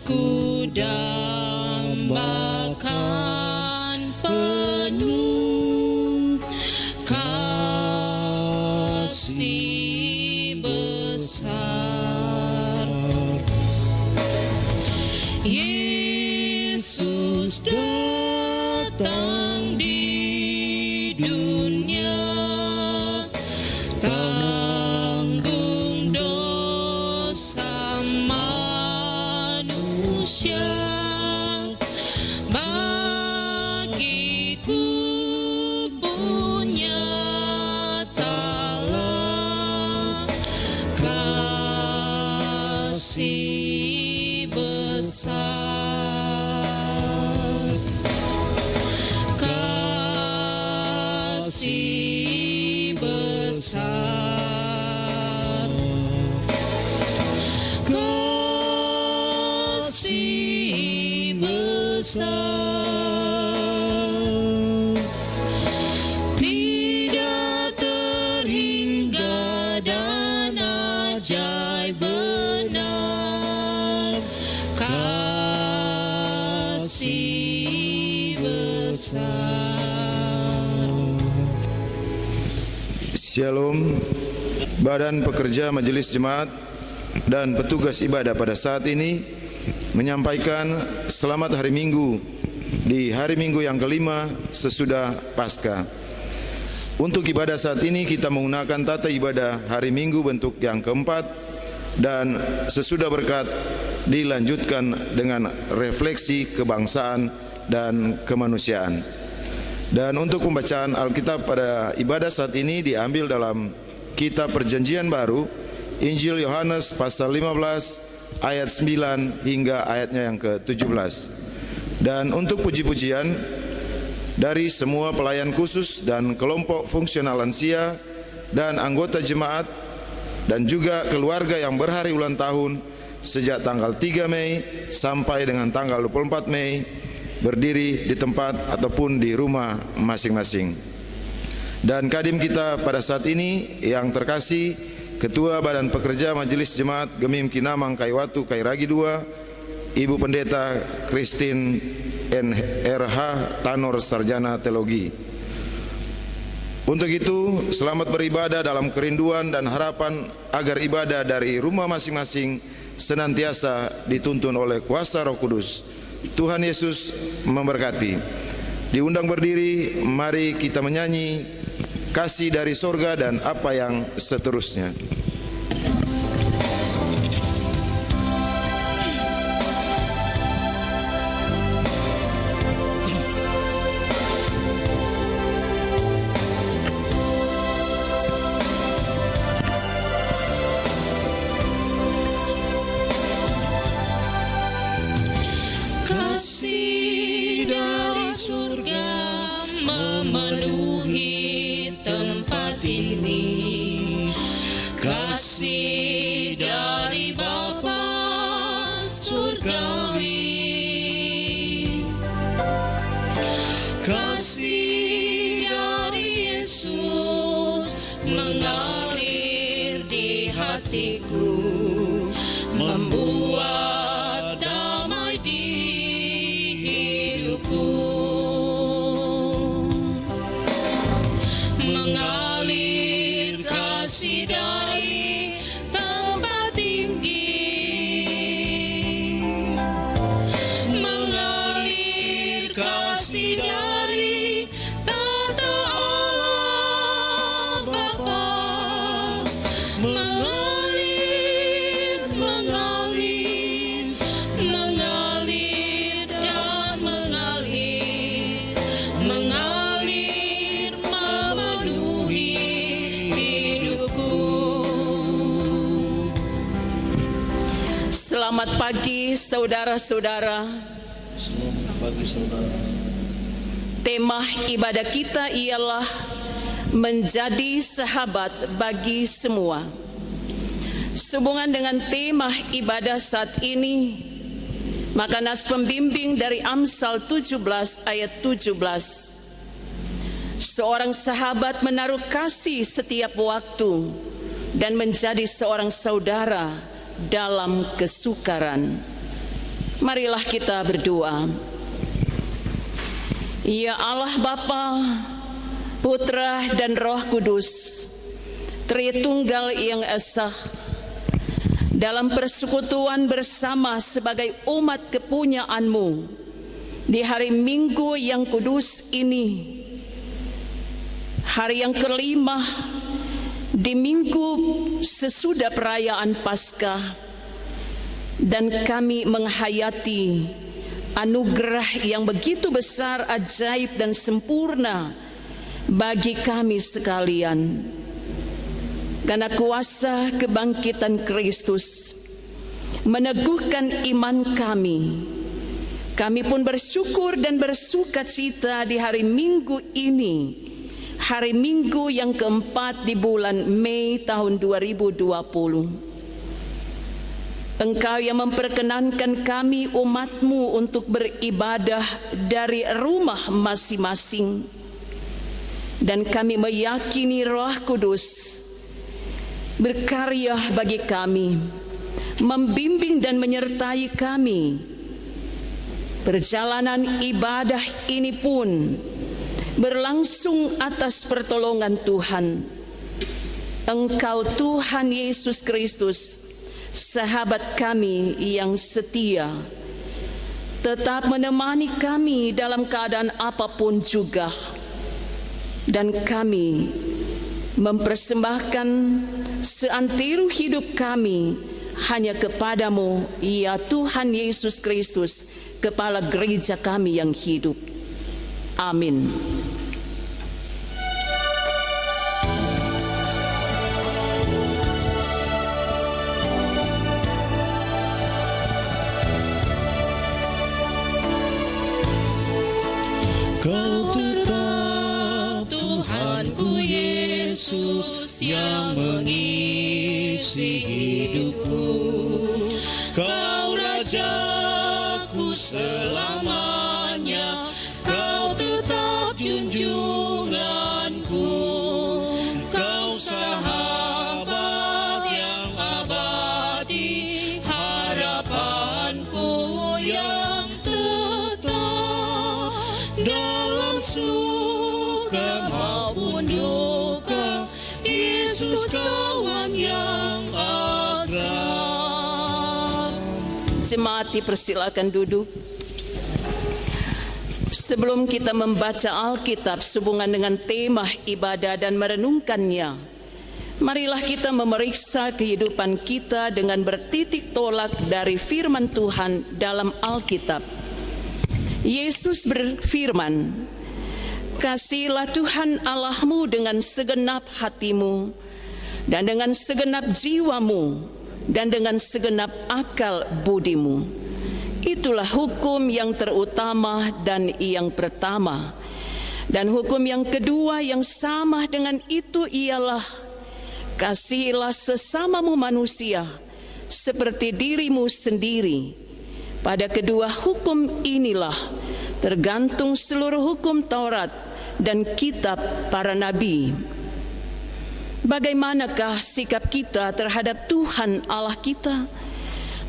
ku dambakan penuh kasih besar. Yesus datang di dunia, tanggung dosa manusia. Bagiku pun nyatalah kasih besar, kasih besar, kasih besar, tidak terhingga dan ajaib benar, kasih besar. Shalom, Badan Pekerja Majelis Jemaat dan petugas ibadah pada saat ini menyampaikan selamat hari Minggu di hari Minggu yang kelima sesudah Paskah. Untuk ibadah saat ini kita menggunakan tata ibadah hari Minggu bentuk yang keempat, dan sesudah berkat dilanjutkan dengan refleksi kebangsaan dan kemanusiaan. Dan untuk pembacaan Alkitab pada ibadah saat ini diambil dalam Kitab Perjanjian Baru, Injil Yohanes pasal 15 ayat 9 hingga ayatnya yang ke-17. Dan untuk puji-pujian dari semua pelayan khusus dan kelompok fungsional lansia dan anggota jemaat dan juga keluarga yang berhari ulang tahun sejak tanggal 3 Mei sampai dengan tanggal 24 Mei, berdiri di tempat ataupun di rumah masing-masing. Dan kadim kita pada saat ini yang terkasih, Ketua Badan Pekerja Majelis Jemaat Gemim Kinamang Kaiwatu Kairagi II, Ibu Pendeta Christine NRH Tanor Sarjana Teologi. Untuk itu, selamat beribadah dalam kerinduan dan harapan agar ibadah dari rumah masing-masing senantiasa dituntun oleh kuasa Roh Kudus. Tuhan Yesus memberkati. Diundang berdiri, mari kita menyanyi kasih dari sorga dan apa yang seterusnya. Kasih dari surga memenuhi tempat ini, kasih dari Bapa surgawi, kasih dari Yesus mengalir di hatiku, membuat damai di mengalir kasih dari tempat tinggi, mengalir kasih dari tata Allah Bapa, mengalir, mengalir, mengalir dan mengalir, mengalir memenuhi hidupku. Selamat pagi saudara-saudara. Tema ibadah kita ialah menjadi sahabat bagi semua. Sehubungan dengan tema ibadah saat ini, maka nas pembimbing dari Amsal 17 ayat 17. Seorang sahabat menaruh kasih setiap waktu dan menjadi seorang saudara dalam kesukaran. Marilah kita berdoa. Ya Allah Bapa, Putra dan Roh Kudus, Tritunggal yang esa, dalam persekutuan bersama sebagai umat kepunyaan-Mu di hari Minggu yang kudus ini, hari yang kelima di minggu sesudah perayaan Paskah, dan kami menghayati anugerah yang begitu besar, ajaib dan sempurna bagi kami sekalian. Karena kuasa kebangkitan Kristus meneguhkan iman kami, kami pun bersyukur dan bersukacita di hari Minggu ini, hari Minggu yang keempat di bulan Mei tahun 2020. Engkau yang memperkenankan kami umat-Mu untuk beribadah dari rumah masing-masing. Dan kami meyakini Roh Kudus berkarya bagi kami, membimbing dan menyertai kami. Perjalanan ibadah ini pun berlangsung atas pertolongan Tuhan. Engkau Tuhan Yesus Kristus, sahabat kami yang setia, tetap menemani kami dalam keadaan apapun juga. Dan kami mempersembahkan seantero hidup kami hanya kepadamu, ya Tuhan Yesus Kristus, Kepala gereja kami yang hidup. Amin. Kau tetap Tuhanku Yesus yang mengisi hidupku. Kau Rajaku selamanya, Kau tetap junjunganku. Kau sahabat yang abadi, harapanku yang tetap dalam suka maupun duka. Yesus kawan yang akrab. Jemaat dipersilakan duduk. Sebelum kita membaca Alkitab sehubungan dengan tema ibadah dan merenungkannya, marilah kita memeriksa kehidupan kita dengan bertitik tolak dari firman Tuhan dalam Alkitab. Yesus berfirman, "Kasihilah Tuhan Allahmu dengan segenap hatimu, dan dengan segenap jiwamu, dan dengan segenap akal budimu." Itulah hukum yang terutama dan yang pertama. Dan hukum yang kedua yang sama dengan itu ialah, kasihilah sesamamu manusia seperti dirimu sendiri. Pada kedua hukum inilah tergantung seluruh hukum Taurat dan kitab para nabi. Bagaimanakah sikap kita terhadap Tuhan Allah kita?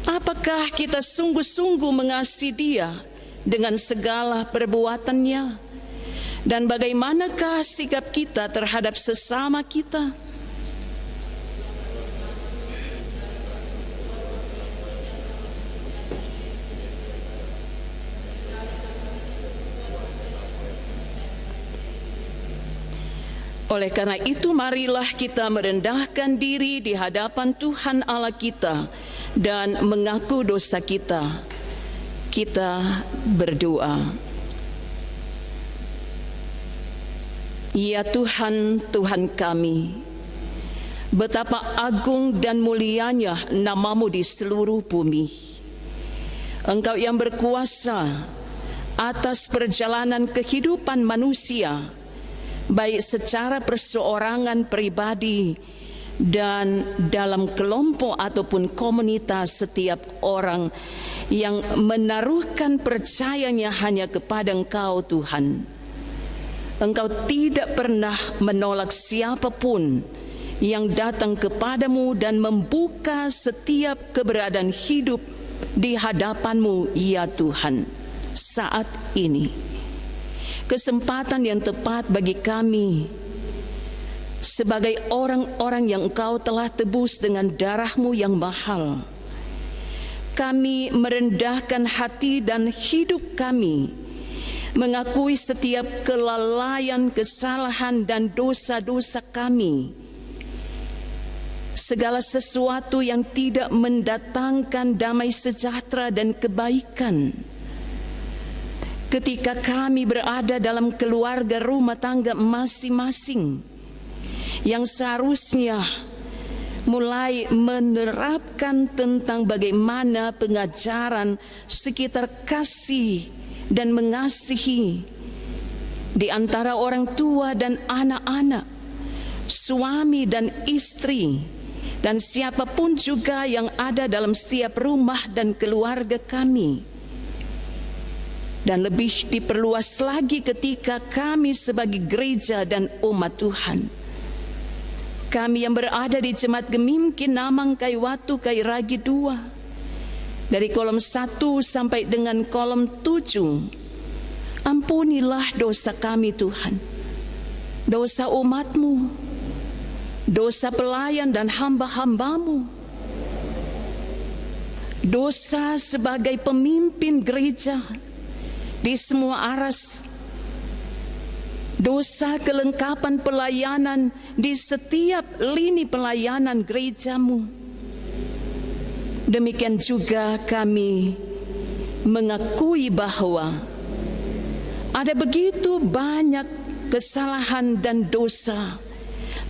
Apakah kita sungguh-sungguh mengasihi Dia dengan segala perbuatannya? Dan bagaimanakah sikap kita terhadap sesama kita? Oleh karena itu, marilah kita merendahkan diri di hadapan Tuhan Allah kita dan mengaku dosa kita. Kita berdoa. Ya Tuhan, Tuhan kami, betapa agung dan mulianya nama-Mu di seluruh bumi. Engkau yang berkuasa atas perjalanan kehidupan manusia, baik secara perseorangan pribadi dan dalam kelompok ataupun komunitas. Setiap orang yang menaruhkan percayanya hanya kepada Engkau Tuhan. Engkau tidak pernah menolak siapapun yang datang kepadamu dan membuka setiap keberadaan hidup di hadapan-Mu ya Tuhan saat ini. Kesempatan yang tepat bagi kami sebagai orang-orang yang Engkau telah tebus dengan darah-Mu yang mahal. Kami merendahkan hati dan hidup kami, mengakui setiap kelalaian, kesalahan dan dosa-dosa kami. Segala sesuatu yang tidak mendatangkan damai sejahtera dan kebaikan. Ketika kami berada dalam keluarga rumah tangga masing-masing, yang seharusnya mulai menerapkan tentang bagaimana pengajaran sekitar kasih dan mengasihi di antara orang tua dan anak-anak, suami dan istri, dan siapapun juga yang ada dalam setiap rumah dan keluarga kami. Dan lebih diperluas lagi ketika kami sebagai gereja dan umat Tuhan, kami yang berada di Jemaat Gemim Kinamang Kaiwatu Kairagi 2, dari kolom 1 sampai dengan kolom 7, ampunilah dosa kami Tuhan, dosa umat-Mu, dosa pelayan dan hamba-hamba-Mu, dosa sebagai pemimpin gereja di semua aras, dosa kelengkapan pelayanan di setiap lini pelayanan gereja-Mu. Demikian juga kami mengakui bahwa ada begitu banyak kesalahan dan dosa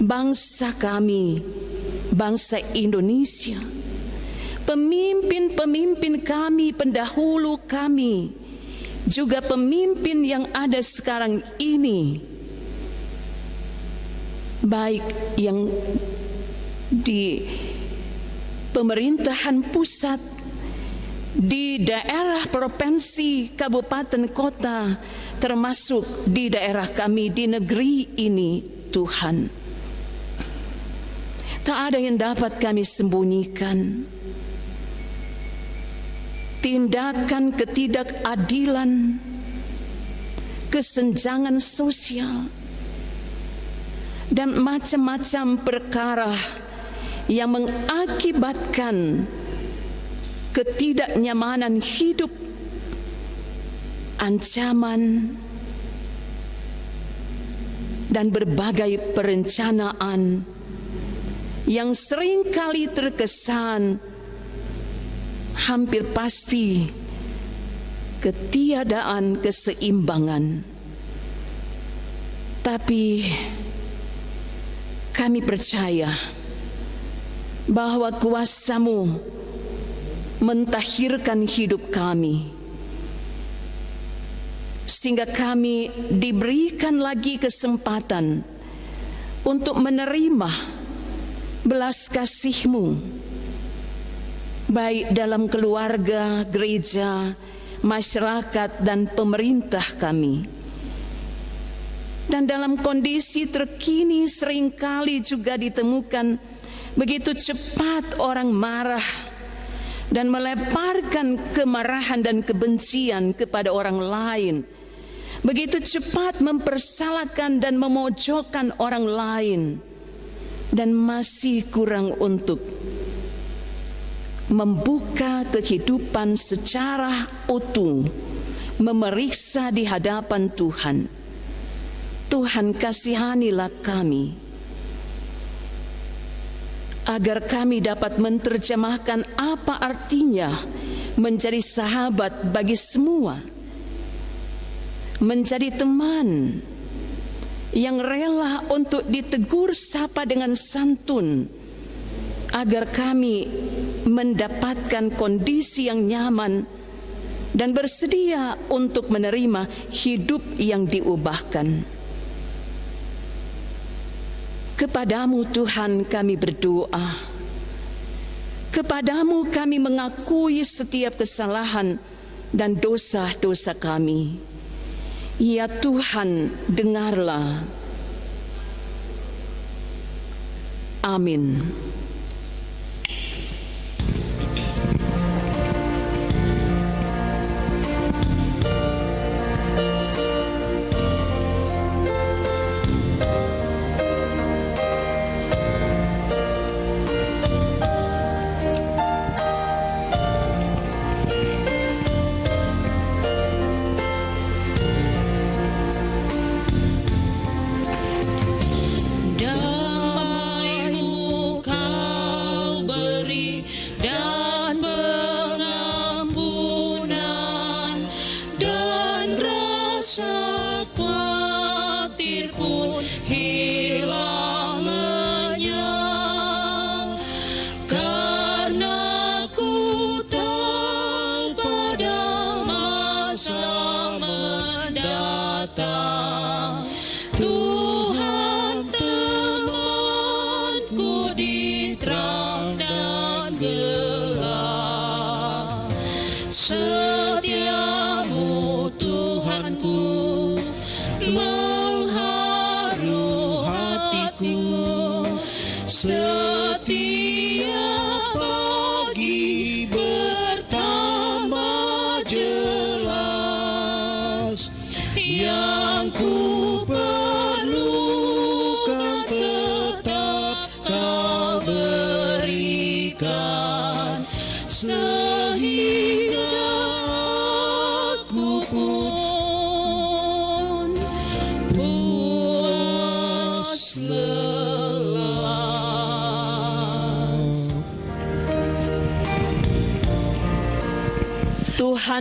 bangsa kami, bangsa Indonesia, pemimpin-pemimpin kami, pendahulu kami, juga pemimpin yang ada sekarang ini, baik yang di pemerintahan pusat, di daerah provinsi, kabupaten, kota, termasuk di daerah kami di negeri ini Tuhan. Tak ada yang dapat kami sembunyikan. Tindakan ketidakadilan, kesenjangan sosial, dan macam-macam perkara yang mengakibatkan ketidaknyamanan hidup, ancaman, dan berbagai perencanaan yang seringkali terkesan hampir pasti ketiadaan keseimbangan. Tapi kami percaya bahwa kuasa-Mu mentahirkan hidup kami, sehingga kami diberikan lagi kesempatan untuk menerima belas kasih-Mu, baik dalam keluarga, gereja, masyarakat, dan pemerintah kami. Dan dalam kondisi terkini seringkali juga ditemukan begitu cepat orang marah dan melemparkan kemarahan dan kebencian kepada orang lain, begitu cepat mempersalahkan dan memojokkan orang lain, dan masih kurang untuk membuka kehidupan secara utuh, memeriksa di hadapan Tuhan. Tuhan, kasihanilah kami, agar kami dapat menerjemahkan apa artinya menjadi sahabat bagi semua, menjadi teman yang rela untuk ditegur sapa dengan santun, agar kami mendapatkan kondisi yang nyaman dan bersedia untuk menerima hidup yang diubahkan. Kepadamu Tuhan kami berdoa, kepadamu kami mengakui setiap kesalahan dan dosa-dosa kami. Ya Tuhan, dengarlah. Amin.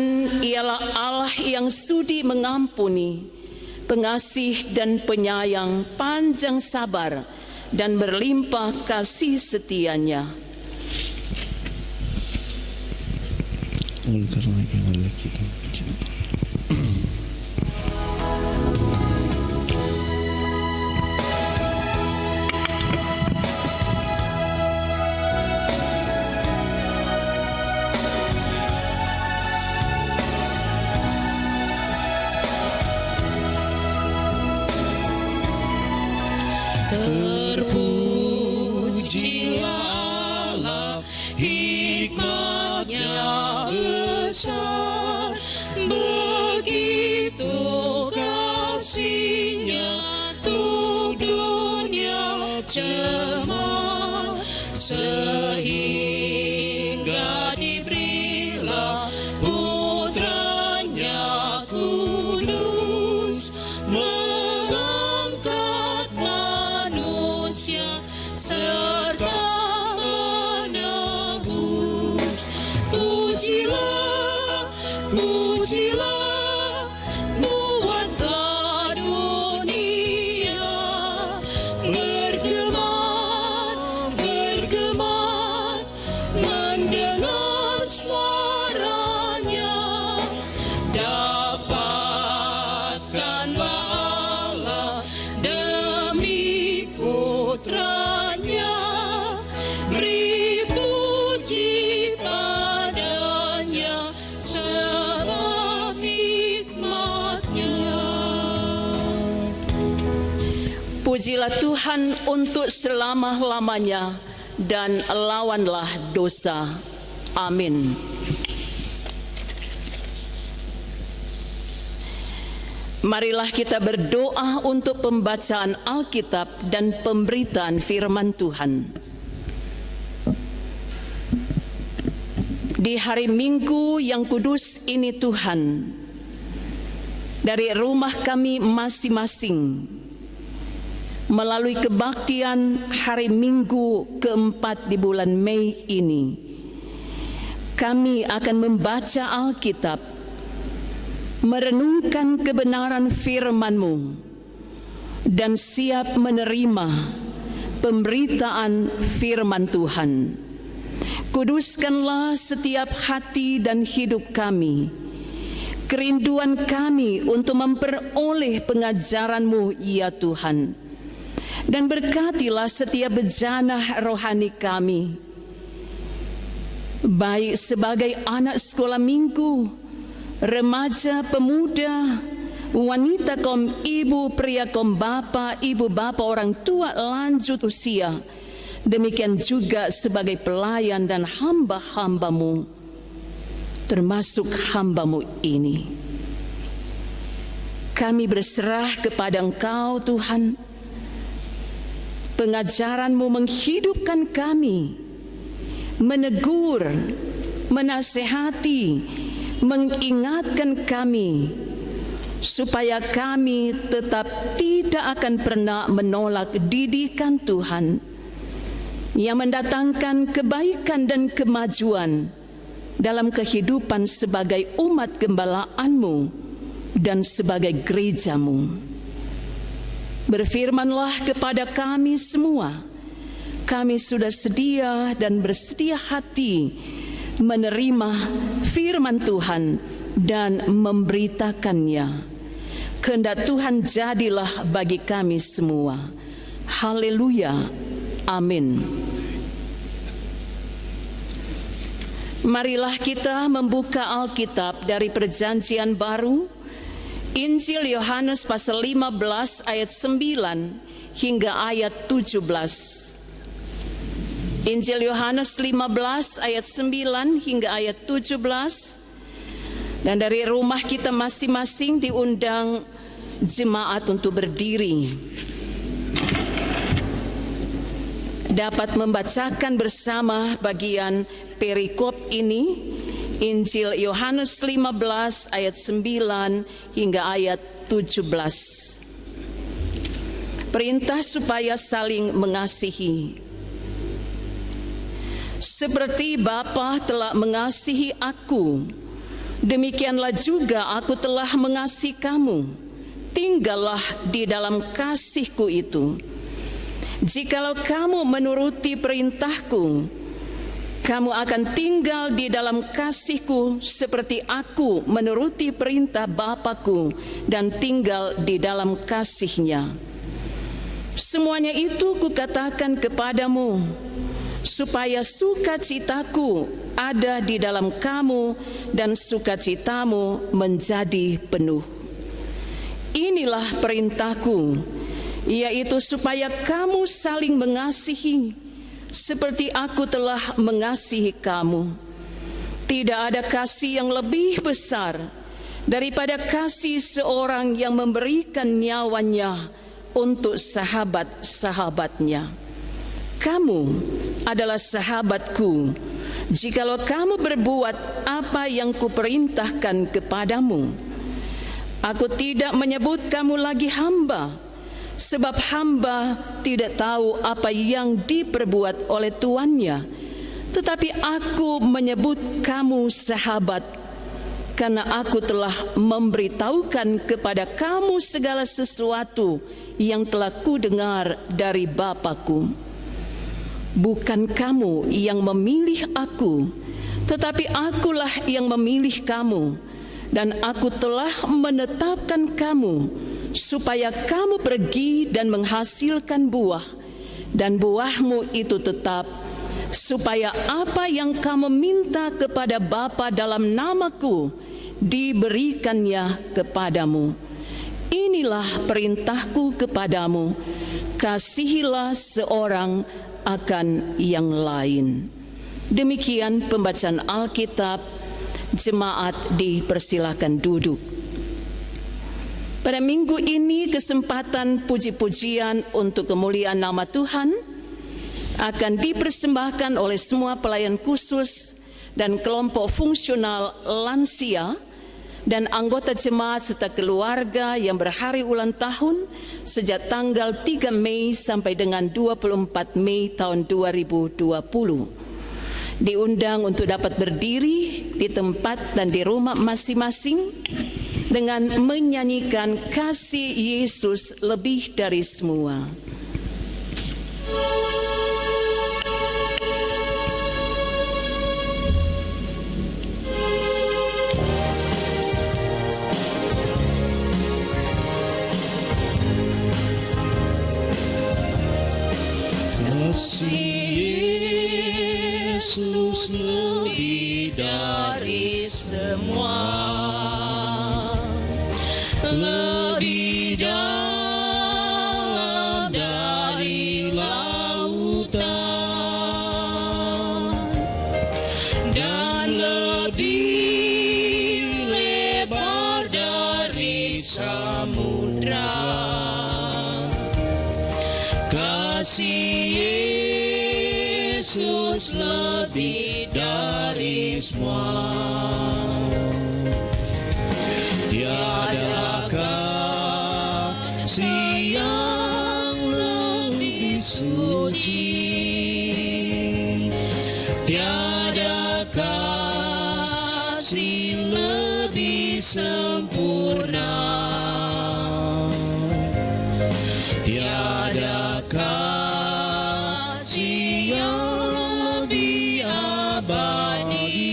Tuhan ialah Allah yang sudi mengampuni, pengasih dan penyayang, panjang sabar, dan berlimpah kasih setianya. Oleh karena iman kita. Terpujilah Allah, hikmat-Nya besar, begitu kasih-Nya untuk dunia cemar, sehingga diberilah Putra-Nya kudus, mengangkat manusia serta menebus. Pujilah, pujilah, buatlah dunia bergema, bergema, mendengar suaranya. Dapatkanlah Allah demi Putra-Nya, beri puji padanya sebab hikmat-Nya. Pujilah Tuhan untuk selama-lamanya dan lawanlah dosa. Amin. Marilah kita berdoa untuk pembacaan Alkitab dan pemberitaan firman Tuhan. Di hari Minggu yang kudus ini Tuhan, dari rumah kami masing-masing, melalui kebaktian hari Minggu keempat di bulan Mei ini, kami akan membaca Alkitab, merenungkan kebenaran firman-Mu, dan siap menerima pemberitaan firman Tuhan. Kuduskanlah setiap hati dan hidup kami, kerinduan kami untuk memperoleh pengajaran-Mu, ya Tuhan. Dan berkatilah setiap bejana rohani kami, baik sebagai anak sekolah minggu, remaja, pemuda, wanita kaum ibu, pria kaum bapa, ibu bapa, orang tua lanjut usia, demikian juga sebagai pelayan dan hamba-hamba-Mu, termasuk hamba-Mu ini. Kami berserah kepada Engkau Tuhan. Pengajaran-Mu menghidupkan kami, menegur, menasehati, mengingatkan kami, supaya kami tetap tidak akan pernah menolak didikan Tuhan yang mendatangkan kebaikan dan kemajuan dalam kehidupan sebagai umat gembala-Mu dan sebagai gereja-Mu. Berfirmanlah kepada kami semua. Kami sudah sedia dan bersedia hati menerima firman Tuhan dan memberitakannya. Kehendak Tuhan jadilah bagi kami semua. Haleluya. Amin. Marilah kita membuka Alkitab dari Perjanjian Baru, Injil Yohanes pasal 15 ayat 9 hingga ayat 17. Injil Yohanes 15 ayat 9 hingga ayat 17. Dan dari rumah kita masing-masing diundang jemaat untuk berdiri, dapat membacakan bersama bagian perikop ini, Injil Yohanes 15 ayat 9 hingga ayat 17. Perintah supaya saling mengasihi. Seperti Bapa telah mengasihi aku, Demikianlah juga aku telah mengasihi kamu. Tinggallah di dalam kasih-Ku itu. Jikalau kamu menuruti perintah-Ku, kamu akan tinggal di dalam kasih-Ku seperti aku menuruti perintah Bapa-Ku dan tinggal di dalam kasih-Nya. Semuanya itu Kukatakan kepadamu, supaya sukacitaku ada di dalam kamu dan sukacitamu menjadi penuh. Inilah perintahku, yaitu supaya kamu saling mengasihi, seperti aku telah mengasihi kamu. Tidak ada kasih yang lebih besar daripada kasih seorang yang memberikan nyawanya untuk sahabat-sahabatnya. Kamu adalah sahabatku, jikalau kamu berbuat apa yang Kuperintahkan kepadamu. Aku tidak menyebut kamu lagi hamba, sebab hamba tidak tahu apa yang diperbuat oleh tuannya. Tetapi aku menyebut kamu sahabat, karena aku telah memberitahukan kepada kamu segala sesuatu yang telah Kudengar dari Bapa-Ku. Bukan kamu yang memilih aku, tetapi akulah yang memilih kamu, dan aku telah menetapkan kamu supaya kamu pergi dan menghasilkan buah, dan buahmu itu tetap, supaya apa yang kamu minta kepada Bapa dalam nama-Ku diberikannya kepadamu. Inilah perintahku kepadamu, kasihilah seorang akan yang lain. Demikian pembacaan Alkitab. Jemaat dipersilakan duduk. Pada minggu ini kesempatan puji-pujian untuk kemuliaan nama Tuhan akan dipersembahkan oleh semua pelayan khusus dan kelompok fungsional lansia dan anggota jemaat serta keluarga yang berhari ulang tahun sejak tanggal 3 Mei sampai dengan 24 Mei tahun 2020. Diundang untuk dapat berdiri di tempat dan di rumah masing-masing dengan menyanyikan kasih Yesus lebih dari semua. Yesus lebih dari semua, lebih dalam dari lautan, dan lebih lebar dari samudra. Kasih Yesus lebih dari semua. Tiada kasih yang lebih suci, tiada kasih lebih sempurna, tiada kasih yang lebih abadi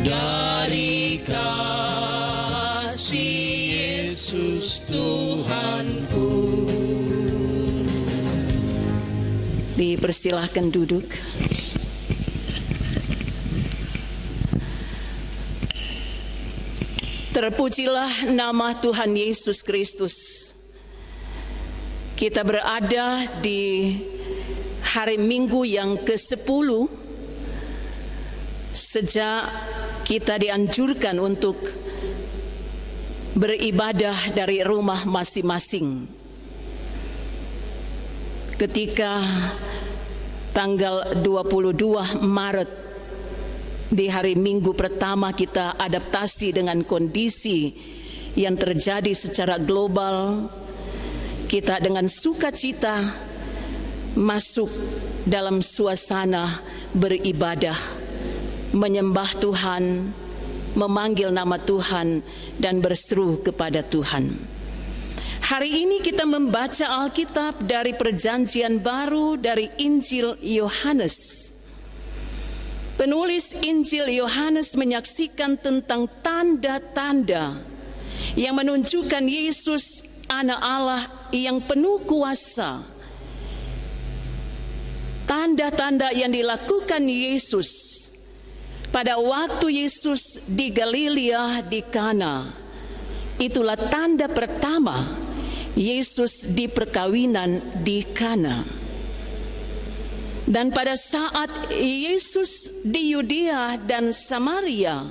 dari kasih Yesus Tuhanku. Dipersilahkan duduk. Terpujilah nama Tuhan Yesus Kristus. Kita berada di hari Minggu yang ke-10 sejak kita dianjurkan untuk beribadah dari rumah masing-masing. Ketika tanggal 22 Maret di hari Minggu pertama kita adaptasi dengan kondisi yang terjadi secara global, kita dengan sukacita masuk dalam suasana beribadah menyembah Tuhan, memanggil nama Tuhan, dan berseru kepada Tuhan. Hari ini kita membaca Alkitab dari Perjanjian Baru dari Injil Yohanes. Penulis Injil Yohanes menyaksikan tentang tanda-tanda yang menunjukkan Yesus Anak Allah yang penuh kuasa. Tanda-tanda yang dilakukan Yesus pada waktu Yesus di Galilea di Kana, itulah tanda pertama Yesus di perkawinan di Kana. Dan pada saat Yesus di Yudea dan Samaria,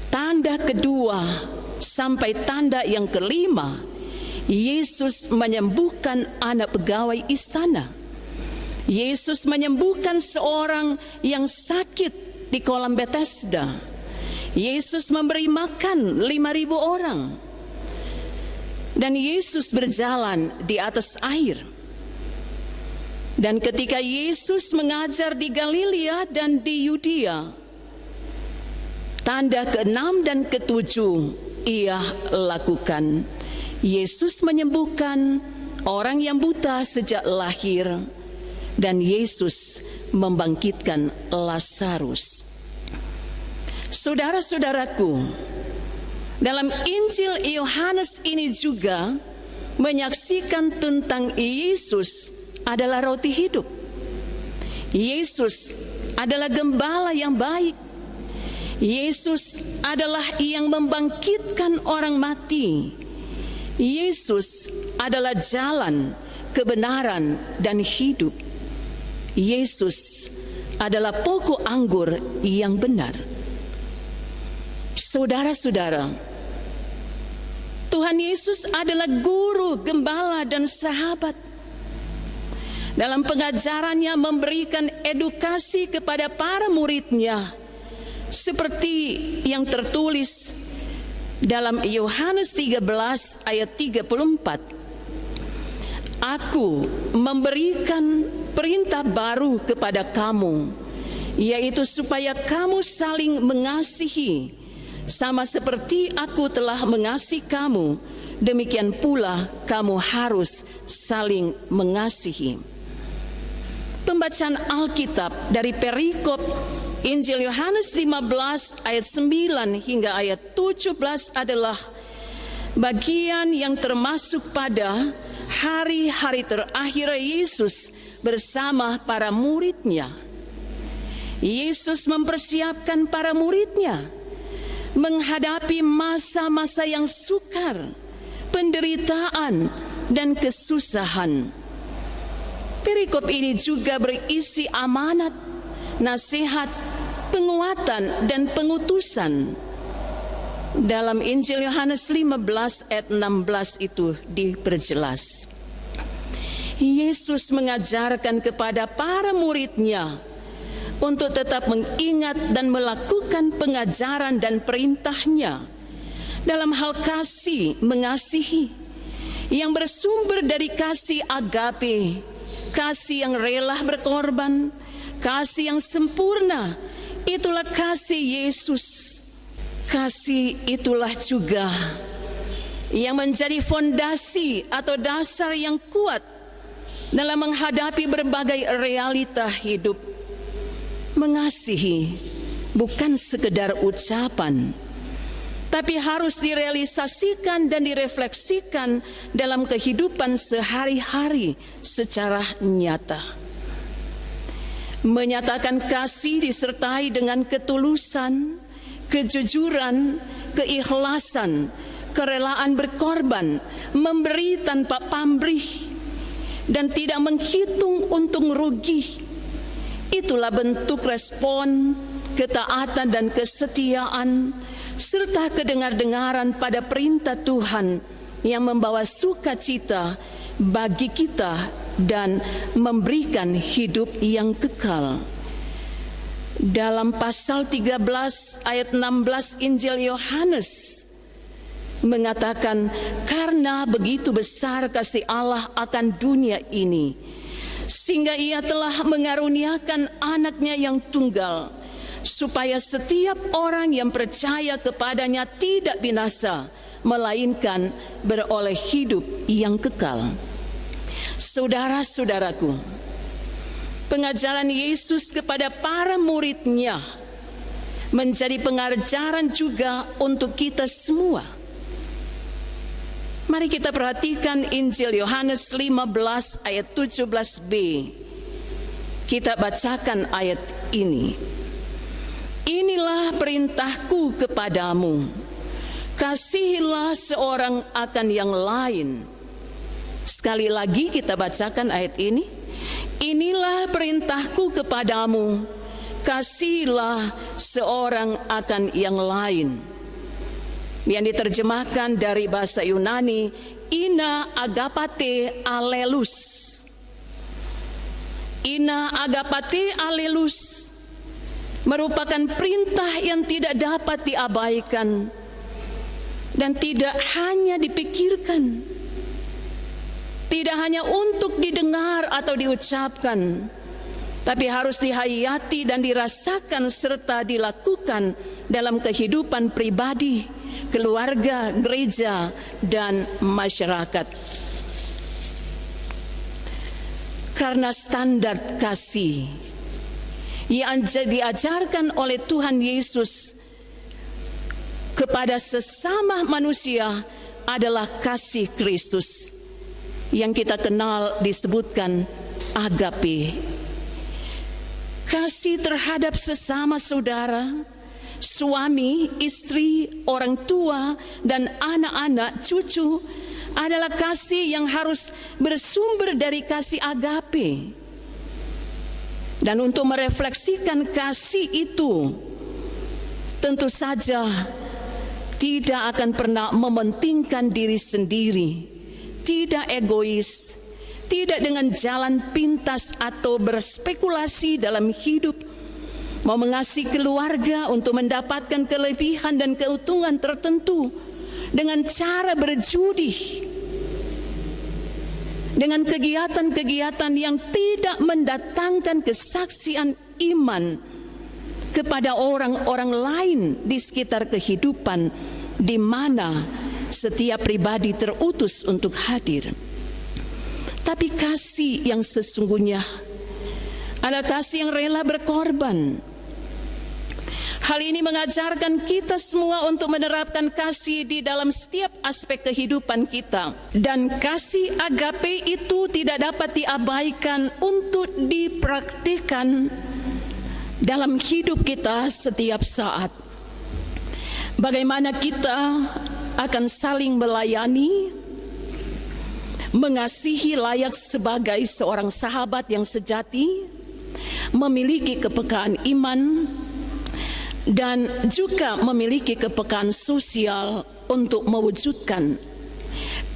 tanda kedua sampai tanda yang kelima, Yesus menyembuhkan anak pegawai istana. Yesus menyembuhkan seorang yang sakit di kolam Bethesda. Yesus memberi makan 5.000 orang. Dan Yesus berjalan di atas air. Dan ketika Yesus mengajar di Galilea dan di Yudea, tanda ke-6 dan ke-7 ia lakukan. Yesus menyembuhkan orang yang buta sejak lahir, dan Yesus membangkitkan Lazarus. Saudara-saudaraku, dalam Injil Yohanes ini juga menyaksikan tentang Yesus adalah roti hidup. Yesus adalah gembala yang baik. Yesus adalah yang membangkitkan orang mati. Yesus adalah jalan, kebenaran, dan hidup. Yesus adalah pokok anggur yang benar. Saudara-saudara, Tuhan Yesus adalah guru, gembala, dan sahabat. Dalam pengajarannya memberikan edukasi kepada para muridnya, seperti yang tertulis dalam Yohanes 13 ayat 34. Aku memberikan perintah baru kepada kamu, yaitu supaya kamu saling mengasihi, sama seperti aku telah mengasihi kamu, demikian pula kamu harus saling mengasihi. Pembacaan Alkitab dari perikop Injil Yohanes 15 ayat 9 hingga ayat 17 adalah bagian yang termasuk pada hari-hari terakhir Yesus bersama para muridnya. Yesus mempersiapkan para muridnya menghadapi masa-masa yang sukar, penderitaan, dan kesusahan. Perikop ini juga berisi amanat, nasihat, penguatan, dan pengutusan. Dalam Injil Yohanes 15 ayat 16 itu diperjelas. Yesus mengajarkan kepada para muridnya untuk tetap mengingat dan melakukan pengajaran dan perintahnya dalam hal kasih mengasihi yang bersumber dari kasih agape, kasih yang rela berkorban, kasih yang sempurna. Itulah kasih Yesus. Kasih itulah juga yang menjadi fondasi atau dasar yang kuat dalam menghadapi berbagai realita hidup. Mengasihi bukan sekedar ucapan, tapi harus direalisasikan dan direfleksikan dalam kehidupan sehari-hari secara nyata. Menyatakan kasih disertai dengan ketulusan, kejujuran, keikhlasan, kerelaan berkorban, memberi tanpa pamrih, dan tidak menghitung untung rugi. Itulah bentuk respon, ketaatan dan kesetiaan, serta kedengar-dengaran pada perintah Tuhan yang membawa sukacita bagi kita dan memberikan hidup yang kekal. Dalam pasal 13 ayat 16 Injil Yohanes mengatakan, karena begitu besar kasih Allah akan dunia ini, sehingga ia telah mengaruniakan anaknya yang tunggal, supaya setiap orang yang percaya kepadanya tidak binasa, melainkan beroleh hidup yang kekal. Saudara-saudaraku, pengajaran Yesus kepada para murid-Nya menjadi pengajaran juga untuk kita semua. Mari kita perhatikan Injil Yohanes 15 ayat 17b. Kita bacakan ayat ini. Inilah perintahku kepadamu, kasihilah seorang akan yang lain. Sekali lagi kita bacakan ayat ini. Inilah perintahku kepadamu, kasihilah seorang akan yang lain. Yang diterjemahkan dari bahasa Yunani, ina agapate alelus. Ina agapate alelus merupakan perintah yang tidak dapat diabaikan dan tidak hanya dipikirkan, tidak hanya untuk didengar atau diucapkan, tapi harus dihayati dan dirasakan serta dilakukan dalam kehidupan pribadi, keluarga, gereja, dan masyarakat. Karena standar kasih yang diajarkan oleh Tuhan Yesus kepada sesama manusia adalah kasih Kristus yang kita kenal disebutkan agape. Kasih terhadap sesama saudara, suami, istri, orang tua, dan anak-anak, cucu adalah kasih yang harus bersumber dari kasih agape. Dan untuk merefleksikan kasih itu, tentu saja tidak akan pernah mementingkan diri sendiri, tidak egois, tidak dengan jalan pintas atau berspekulasi dalam hidup, mau mengasihi keluarga untuk mendapatkan kelebihan dan keuntungan tertentu dengan cara berjudi, dengan kegiatan-kegiatan yang tidak mendatangkan kesaksian iman kepada orang-orang lain di sekitar kehidupan di mana setiap pribadi terutus untuk hadir. Tapi kasih yang sesungguhnya adalah kasih yang rela berkorban. Hal ini mengajarkan kita semua untuk menerapkan kasih di dalam setiap aspek kehidupan kita. Dan kasih agape itu tidak dapat diabaikan untuk dipraktikkan dalam hidup kita setiap saat. Bagaimana kita akan saling melayani, mengasihi layak sebagai seorang sahabat yang sejati, memiliki kepekaan iman, dan juga memiliki kepekaan sosial untuk mewujudkan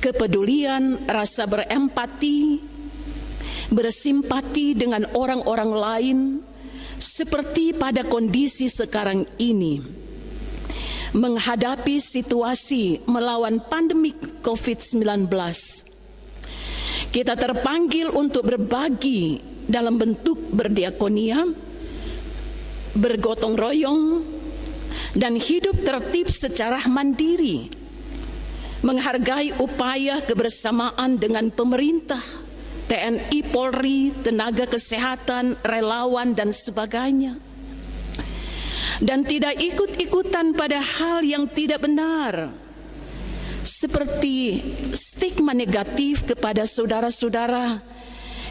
kepedulian, rasa berempati, bersimpati dengan orang-orang lain seperti pada kondisi sekarang ini, menghadapi situasi melawan pandemik COVID-19. Kita terpanggil untuk berbagi dalam bentuk berdiakonia, bergotong royong, dan hidup tertib secara mandiri, menghargai upaya kebersamaan dengan pemerintah, TNI, Polri, tenaga kesehatan, relawan, dan sebagainya, dan tidak ikut-ikutan pada hal yang tidak benar, seperti stigma negatif kepada saudara-saudara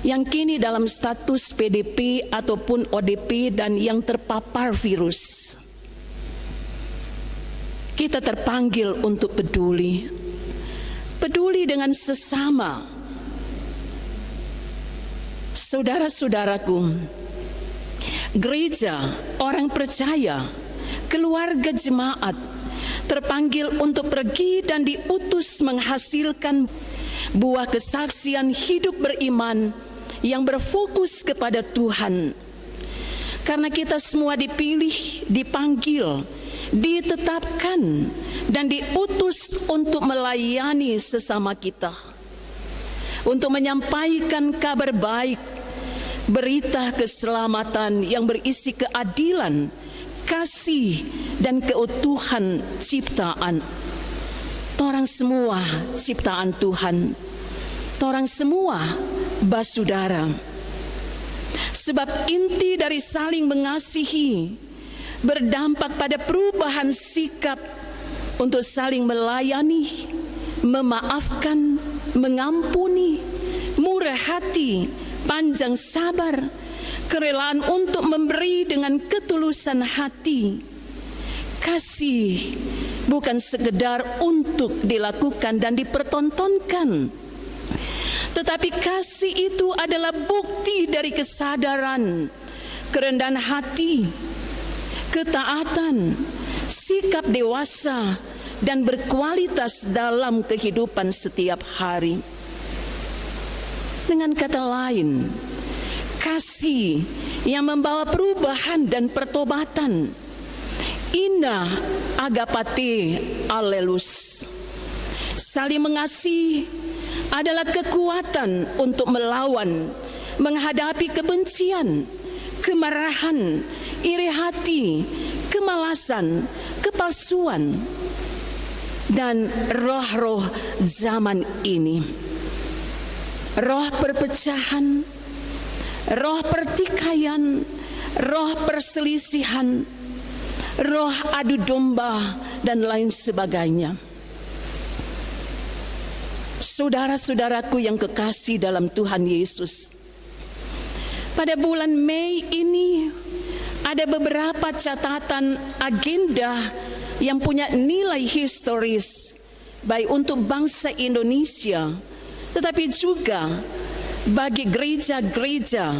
yang kini dalam status PDP ataupun ODP dan yang terpapar virus. Kita terpanggil untuk peduli dengan sesama. Saudara-saudaraku, gereja, orang percaya, keluarga jemaat terpanggil untuk pergi dan diutus menghasilkan buah kesaksian hidup beriman yang berfokus kepada Tuhan. Karena kita semua dipilih, dipanggil, ditetapkan, dan diutus untuk melayani sesama kita, untuk menyampaikan kabar baik, berita keselamatan yang berisi keadilan, kasih dan keutuhan ciptaan. Torang semua ciptaan Tuhan. Torang semua basudara. Sebab inti dari saling mengasihi berdampak pada perubahan sikap untuk saling melayani, memaafkan, mengampuni, murah hati, panjang sabar, kerelaan untuk memberi dengan ketulusan hati. Kasih bukan sekedar untuk dilakukan dan dipertontonkan, tetapi kasih itu adalah bukti dari kesadaran, kerendahan hati, ketaatan, sikap dewasa, dan berkualitas dalam kehidupan setiap hari. Dengan kata lain, kasih yang membawa perubahan dan pertobatan. Ina agapate allelus. Saling mengasihi adalah kekuatan untuk melawan, menghadapi kebencian, kemarahan, iri hati, kemalasan, kepalsuan, dan roh-roh zaman ini. Roh perpecahan, roh pertikaian, roh perselisihan, roh adu domba, dan lain sebagainya. Saudara-saudaraku yang kekasih dalam Tuhan Yesus, pada bulan Mei ini ada beberapa catatan agenda yang punya nilai historis, baik untuk bangsa Indonesia, tetapi juga bagi gereja-gereja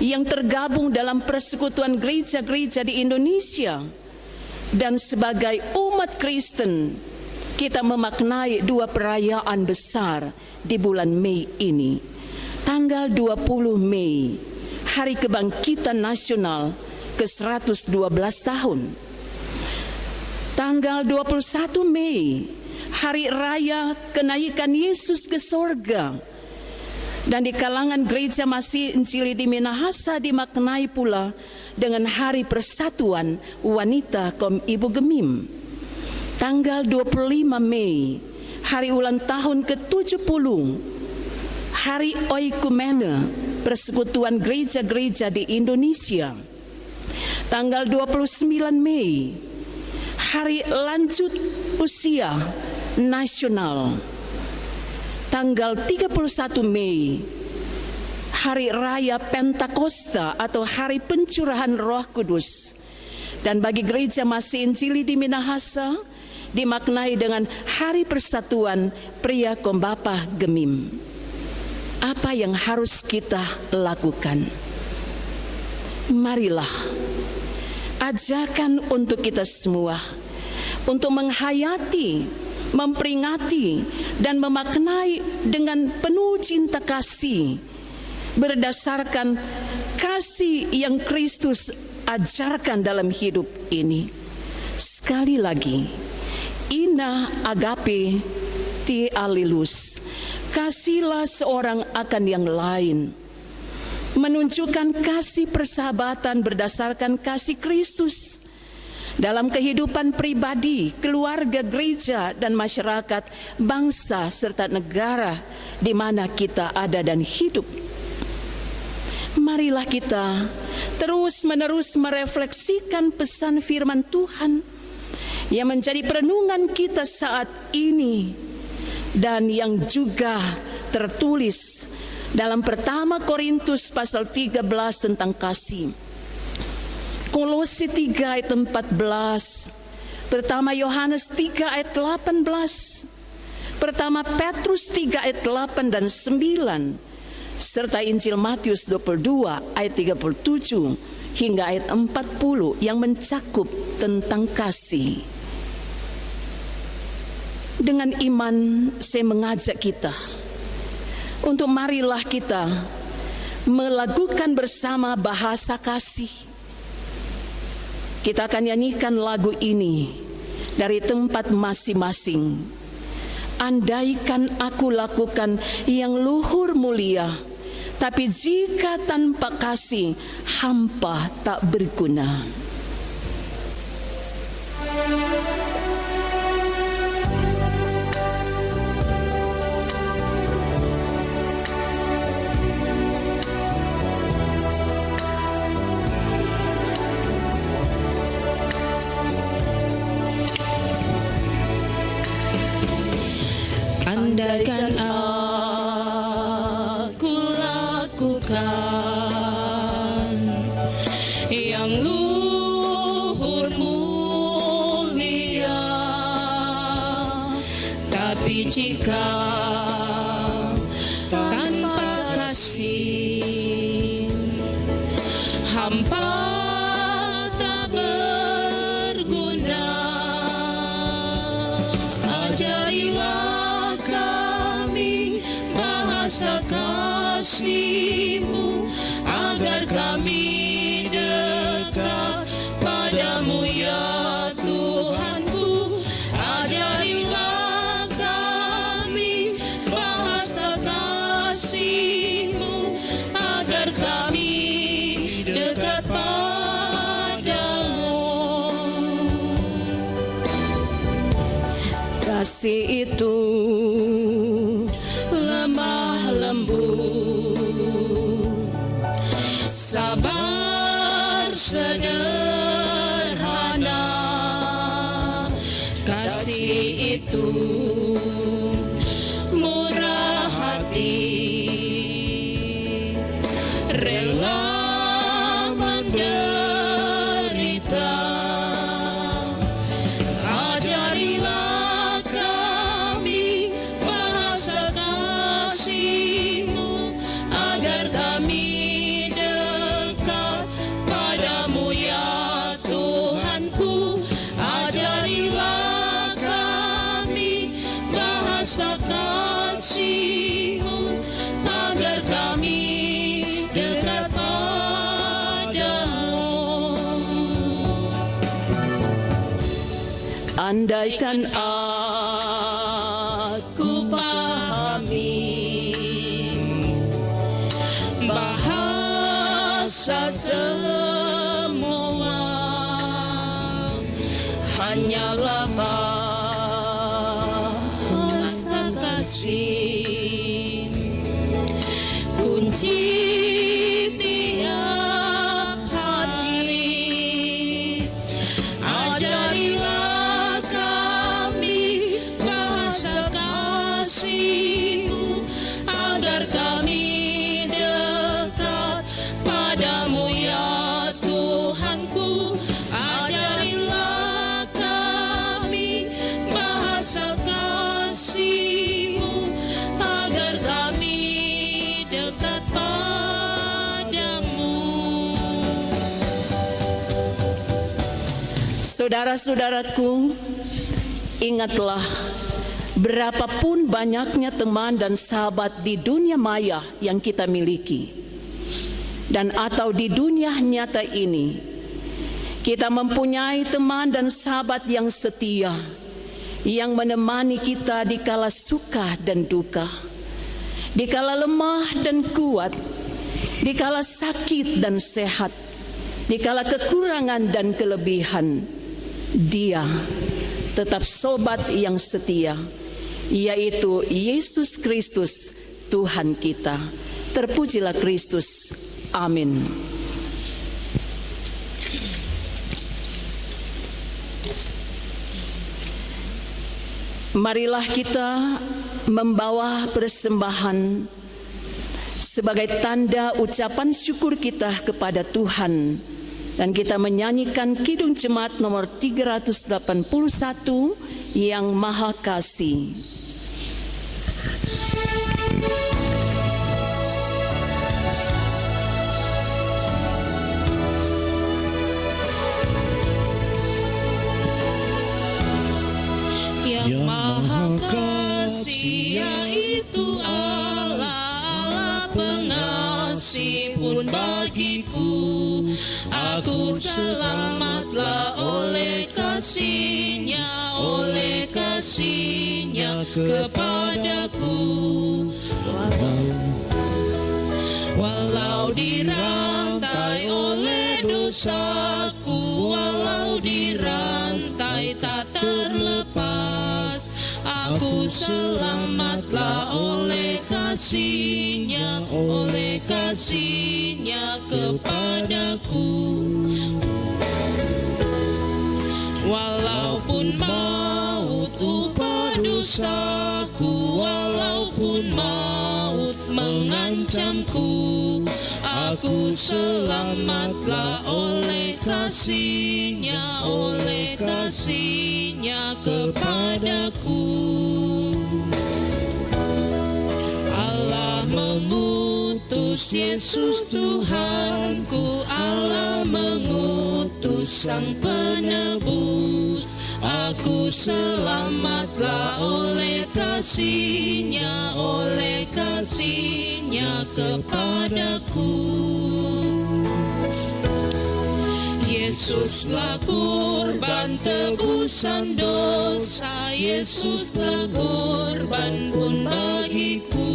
yang tergabung dalam persekutuan gereja-gereja di Indonesia. Dan sebagai umat Kristen, kita memaknai dua perayaan besar di bulan Mei ini. Tanggal 20 Mei, Hari Kebangkitan Nasional ke-112 tahun. Tanggal 21 Mei, Hari Raya Kenaikan Yesus ke Sorga. Dan di kalangan gereja Masih Injili di Minahasa dimaknai pula dengan Hari Persatuan Wanita kaum Ibu Gemim. Tanggal 25 Mei, hari ulang tahun ke-70, Hari Oikumene, Persekutuan Gereja-Gereja di Indonesia. Tanggal 29 Mei, Hari Lanjut Usia Nasional. Tanggal 31 Mei, Hari Raya Pentakosta atau Hari Pencurahan Roh Kudus. Dan bagi gereja Masih Injili di Minahasa dimaknai dengan Hari Persatuan Pria Kombapa Gemim. Apa yang harus kita lakukan? Marilah, ajakan untuk kita semua untuk menghayati, memperingati, dan memaknai dengan penuh cinta kasih berdasarkan kasih yang Kristus ajarkan dalam hidup ini. Sekali lagi, ina agape ti allelus. Kasihlah seorang akan yang lain. Menunjukkan kasih persahabatan berdasarkan kasih Kristus dalam kehidupan pribadi, keluarga, gereja, dan masyarakat, bangsa, serta negara di mana kita ada dan hidup. Marilah kita terus-menerus merefleksikan pesan firman Tuhan yang menjadi perenungan kita saat ini dan yang juga tertulis dalam pertama Korintus pasal 13 tentang kasih. Kolose 3 ayat 14, pertama Yohanes 3 ayat 18, pertama Petrus 3 ayat 8 dan 9, serta Injil Matius 22 ayat 37 hingga ayat 40 yang mencakup tentang kasih. Dengan iman saya mengajak kita untuk marilah kita melakukan bersama bahasa kasih. Kita akan nyanyikan lagu ini dari tempat masing-masing. Andaikan aku lakukan yang luhur mulia, tapi jika tanpa kasih hampa tak berguna. Andaikan aku lakukan yang luhur mulia, tapi jika tanpa kasih hampa tak berguna. Ajarilah kami bahasa kasih-Mu agar kami dekat padamu ya Tuhanku. Ajarilah kami bahasa kasih-Mu agar kami dekat padamu. Kasih itu lemah lembut, sabar sederhana. Kasih itu murah hati, rela menderita. Ajarilah kami bahasa kasih-Mu agar kami dekat padamu ya Tuhanku. Ajarilah kami bahasa kasih-Mu agar kami dekat padamu. Andaikan aku pahami bahasa semua, hanyalah bahasa kasih, kunci tiap hari. Ajarilah kami bahasa kasih-Mu agar kami dekat padamu ya Tuhanku. Ajarilah kami bahasa kasih-Mu agar kami dekat padamu. Saudara-saudaraku, ingatlah berapapun banyaknya teman dan sahabat di dunia maya yang kita miliki dan atau di dunia nyata ini, kita mempunyai teman dan sahabat yang setia, yang menemani kita di kala suka dan duka, di kala lemah dan kuat, di kala sakit dan sehat, di kala kekurangan dan kelebihan. Dia tetap sobat yang setia, yaitu Yesus Kristus Tuhan kita. Terpujilah Kristus. Amin. Marilah kita membawa persembahan sebagai tanda ucapan syukur kita kepada Tuhan, dan kita menyanyikan Kidung Jemaat nomor 381 yang Maha Kasih. Yang Maha Kasih yaitu Allah pengasih pun bagiku. Aku selamatlah oleh kasih-Nya, oleh kasih-Nya kepadaku. Walau dirantai oleh dosaku, walau dirantai tak terlepas, aku selamatlah oleh kasih-Nya, oleh kasih-Nya kepadaku. Walaupun maut upah dunia dosaku, walaupun maut mengancamku, aku selamatlah oleh kasih-Nya, oleh kasih-Nya kepadaku. Allah mengutus Yesus Tuhanku, Allah mengutus Sang Penebus. Aku selamatlah oleh kasih-Nya, oleh kasih-Nya kepadaku. Yesuslah kurban tebusan dosa, Yesuslah korban pun bagiku.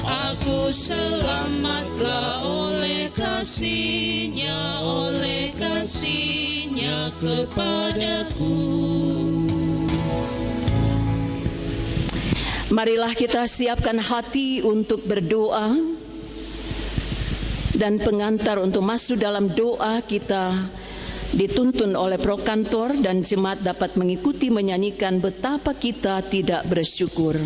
Aku selamatlah oleh kasih-Nya, oleh kasih-Nya kepadaku. Marilah kita siapkan hati untuk berdoa, dan pengantar untuk masuk dalam doa kita dituntun oleh prokantor, dan jemaat dapat mengikuti menyanyikan Betapa Kita Tidak Bersyukur.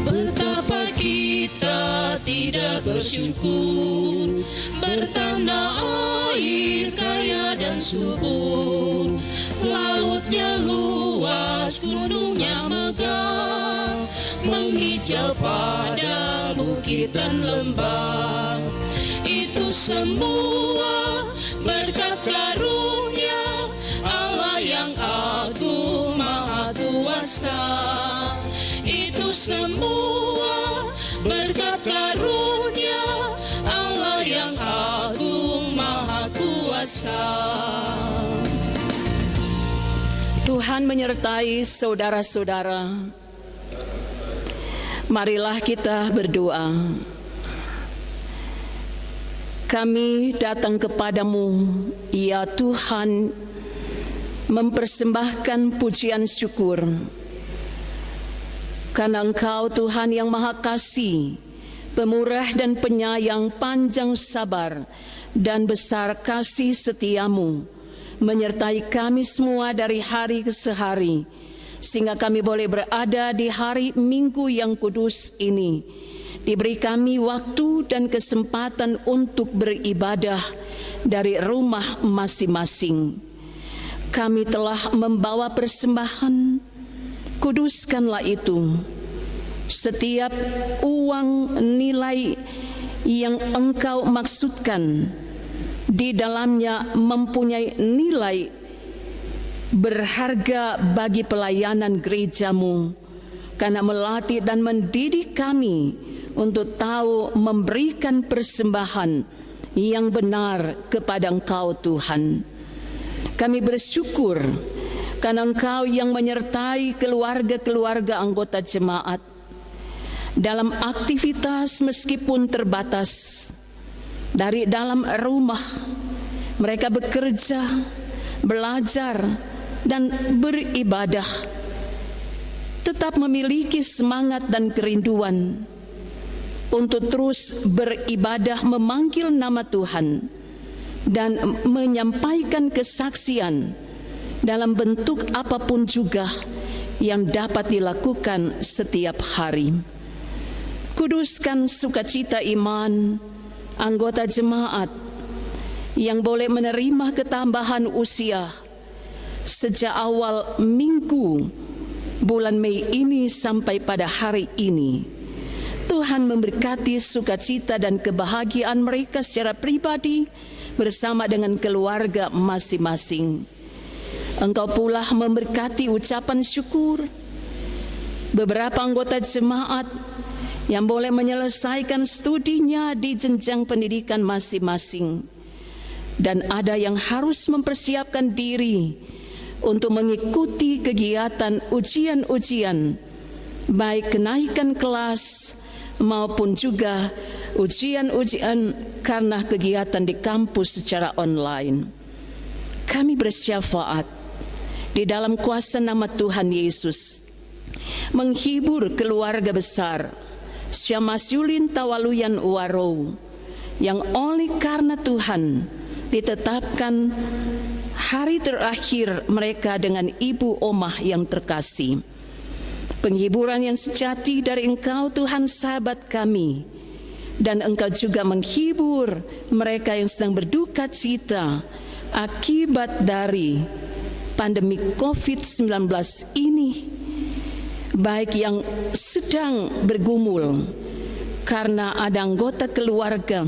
Betapa kita tidak bersyukur, bertanda air kaya dan subur, lautnya luas, gunungnya megah, menghijau pada bukit dan lembah. Itu semua berkat karunia Allah yang agung maha kuasa. Itu semua berkat karunia Allah yang agung maha kuasa. Tuhan menyertai saudara-saudara. Marilah kita berdoa. Kami datang kepadamu, ya Tuhan, mempersembahkan pujian syukur. Karena Engkau Tuhan yang Maha Kasih, pemurah dan penyayang, panjang sabar, dan besar kasih setiamu, menyertai kami semua dari hari ke hari, sehingga kami boleh berada di hari Minggu yang kudus ini. Diberi kami waktu dan kesempatan untuk beribadah dari rumah masing-masing. Kami telah membawa persembahan, kuduskanlah itu. Setiap uang nilai yang Engkau maksudkan di dalamnya mempunyai nilai berharga bagi pelayanan gerejamu, karena melatih dan mendidik kami untuk tahu memberikan persembahan yang benar kepada Engkau Tuhan. Kami bersyukur karena Engkau yang menyertai keluarga-keluarga anggota jemaat dalam aktivitas meskipun terbatas. Dari dalam rumah mereka bekerja, belajar, dan beribadah, tetap memiliki semangat dan kerinduan untuk terus beribadah memanggil nama Tuhan dan menyampaikan kesaksian dalam bentuk apapun juga yang dapat dilakukan setiap hari. Kuduskan sukacita iman anggota jemaat yang boleh menerima ketambahan usia sejak awal minggu bulan Mei ini sampai pada hari ini. Tuhan memberkati sukacita dan kebahagiaan mereka secara pribadi bersama dengan keluarga masing-masing. Engkau pula memberkati ucapan syukur beberapa anggota jemaat yang boleh menyelesaikan studinya di jenjang pendidikan masing-masing, dan ada yang harus mempersiapkan diri untuk mengikuti kegiatan ujian-ujian, baik kenaikan kelas maupun juga ujian-ujian karena kegiatan di kampus secara online. Kami bersyafaat di dalam kuasa nama Tuhan Yesus, menghibur keluarga besar Syamasyulin Tawaluyan Waro yang oleh karena Tuhan ditetapkan hari terakhir mereka dengan ibu omah yang terkasih. Penghiburan yang sejati dari Engkau Tuhan sahabat kami, dan Engkau juga menghibur mereka yang sedang berduka cita akibat dari pandemi COVID-19 ini, baik yang sedang bergumul karena ada anggota keluarga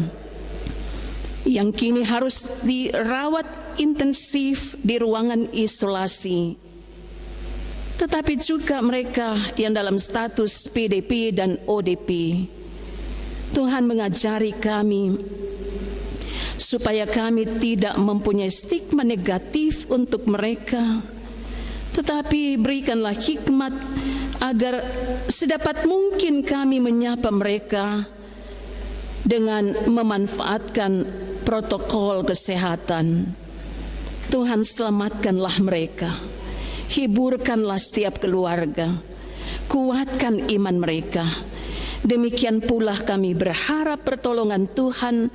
yang kini harus dirawat intensif di ruangan isolasi, tetapi juga mereka yang dalam status PDP dan ODP. Tuhan mengajari kami supaya kami tidak mempunyai stigma negatif untuk mereka, tetapi berikanlah hikmat agar sedapat mungkin kami menyapa mereka dengan memanfaatkan protokol kesehatan. Tuhan selamatkanlah mereka, hiburkanlah setiap keluarga, kuatkan iman mereka. Demikian pula kami berharap pertolongan Tuhan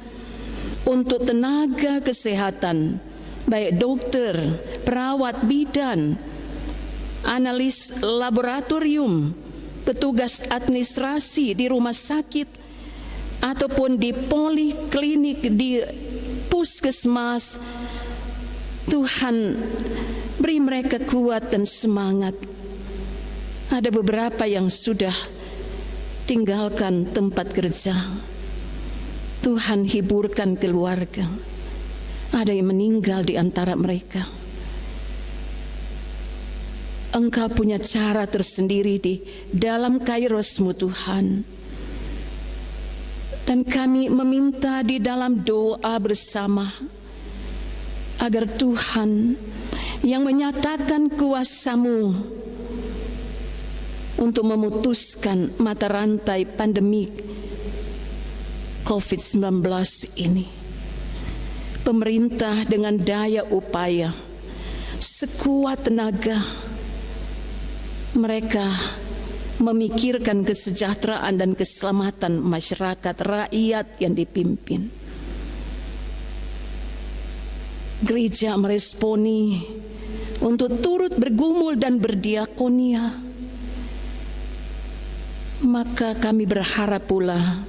untuk tenaga kesehatan, baik dokter, perawat bidan, analis laboratorium, petugas administrasi di rumah sakit, ataupun di poliklinik, di puskesmas. Tuhan, beri mereka kuat dan semangat. Ada beberapa yang sudah tinggalkan tempat kerja. Tuhan, hiburkan keluarga. Ada yang meninggal di antara mereka. Engkau punya cara tersendiri di dalam Kairos-Mu Tuhan. Dan kami meminta di dalam doa bersama agar Tuhan yang menyatakan kuasa-Mu untuk memutuskan mata rantai pandemi COVID-19 ini, pemerintah dengan daya upaya sekuat tenaga mereka memikirkan kesejahteraan dan keselamatan masyarakat rakyat yang dipimpin. Gereja meresponi untuk turut bergumul dan berdiakonia. Maka kami berharap pula